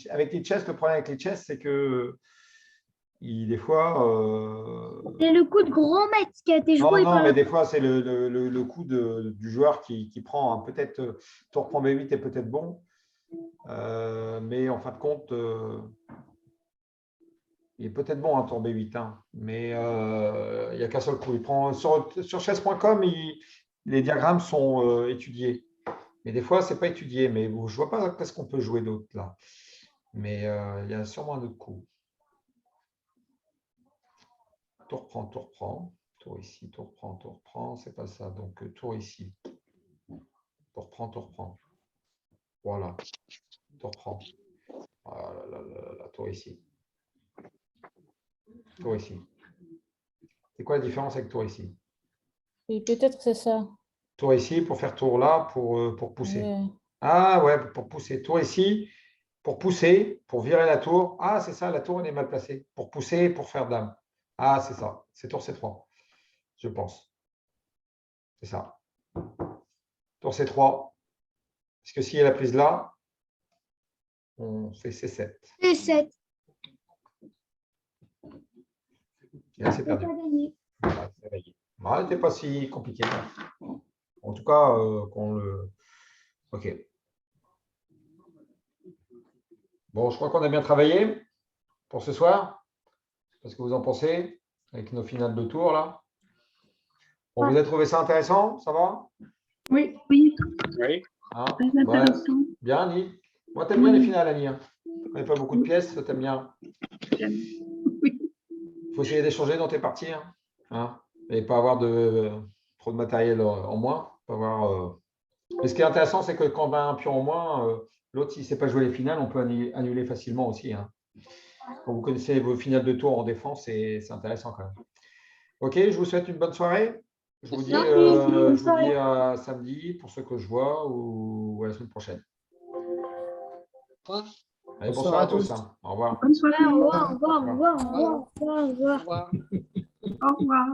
S1: avec les chess, le problème avec les chess, c'est que des fois.
S2: C'est le coup de grand maître qui a été
S1: Non,
S2: joué
S1: non,
S2: par
S1: mais
S2: la.
S1: des fois, c'est le coup du joueur qui prend. Hein. Peut-être tour prend B8 est peut-être bon. Mais en fin de compte, il est peut-être bon un tour B8. Hein. Mais il n'y a qu'un seul coup. Il prend, sur chess.com, les diagrammes sont étudiés. Mais des fois, ce n'est pas étudié. Mais je ne vois pas qu'est-ce qu'on peut jouer d'autre là. Mais il y a sûrement un autre coup. Tour prend, tour prend. Tour ici, tour prend. C'est pas ça. Donc, tour ici. Tour prend, tour prend. Voilà. Tour prend. Ah là là là là, tour ici. Tour ici. C'est quoi la différence avec tour ici?
S6: Oui, peut-être c'est ça.
S1: Tour ici pour faire tour là pour pousser.
S6: Ouais.
S1: Ah ouais, pour pousser. Tour ici pour pousser, pour virer la tour. Ah, c'est ça, la tour elle est mal placée. Pour pousser, pour faire dame. Ah, c'est ça. C'est tour C3, je pense. C'est ça. Tour C3. Parce que si elle a prise là, on fait C7.
S2: C'est 7.
S1: Et là, c'est perdu.
S2: Pas gagné.
S1: Ah, c'est réglé. Ah, c'était pas si compliqué. En tout cas, qu'on le. Ok. Bon, je crois qu'on a bien travaillé pour ce soir. Qu'est-ce que vous en pensez avec nos finales de tour là? Bon, vous avez trouvé ça intéressant? Ça va?
S5: Oui, oui,
S7: Oui.
S1: Hein?
S5: très
S1: Ouais.
S5: intéressant.
S1: Bien, Annie? Moi, t'aimes bien les finales, Annie. Hein? Tu connais pas beaucoup de pièces, t'aimes bien.
S5: J'aime. Oui.
S1: Il faut essayer d'échanger dans tes parties. Hein? Et pas avoir trop de matériel en moins. Pas avoir, Mais ce qui est intéressant, c'est que quand on a un pion en moins, l'autre, s'il ne sait pas jouer les finales, on peut annuler facilement aussi. Hein. Quand vous connaissez vos finales de tour en défense, c'est intéressant quand même. Ok, je vous souhaite une bonne soirée. Je vous dis, à samedi pour ceux que je vois ou à la semaine prochaine. Allez, bonsoir à tous. Hein. Au revoir.
S5: Bonne soirée.
S2: Au revoir, au revoir, au revoir, au revoir, au revoir.
S3: Au revoir.
S5: Au revoir.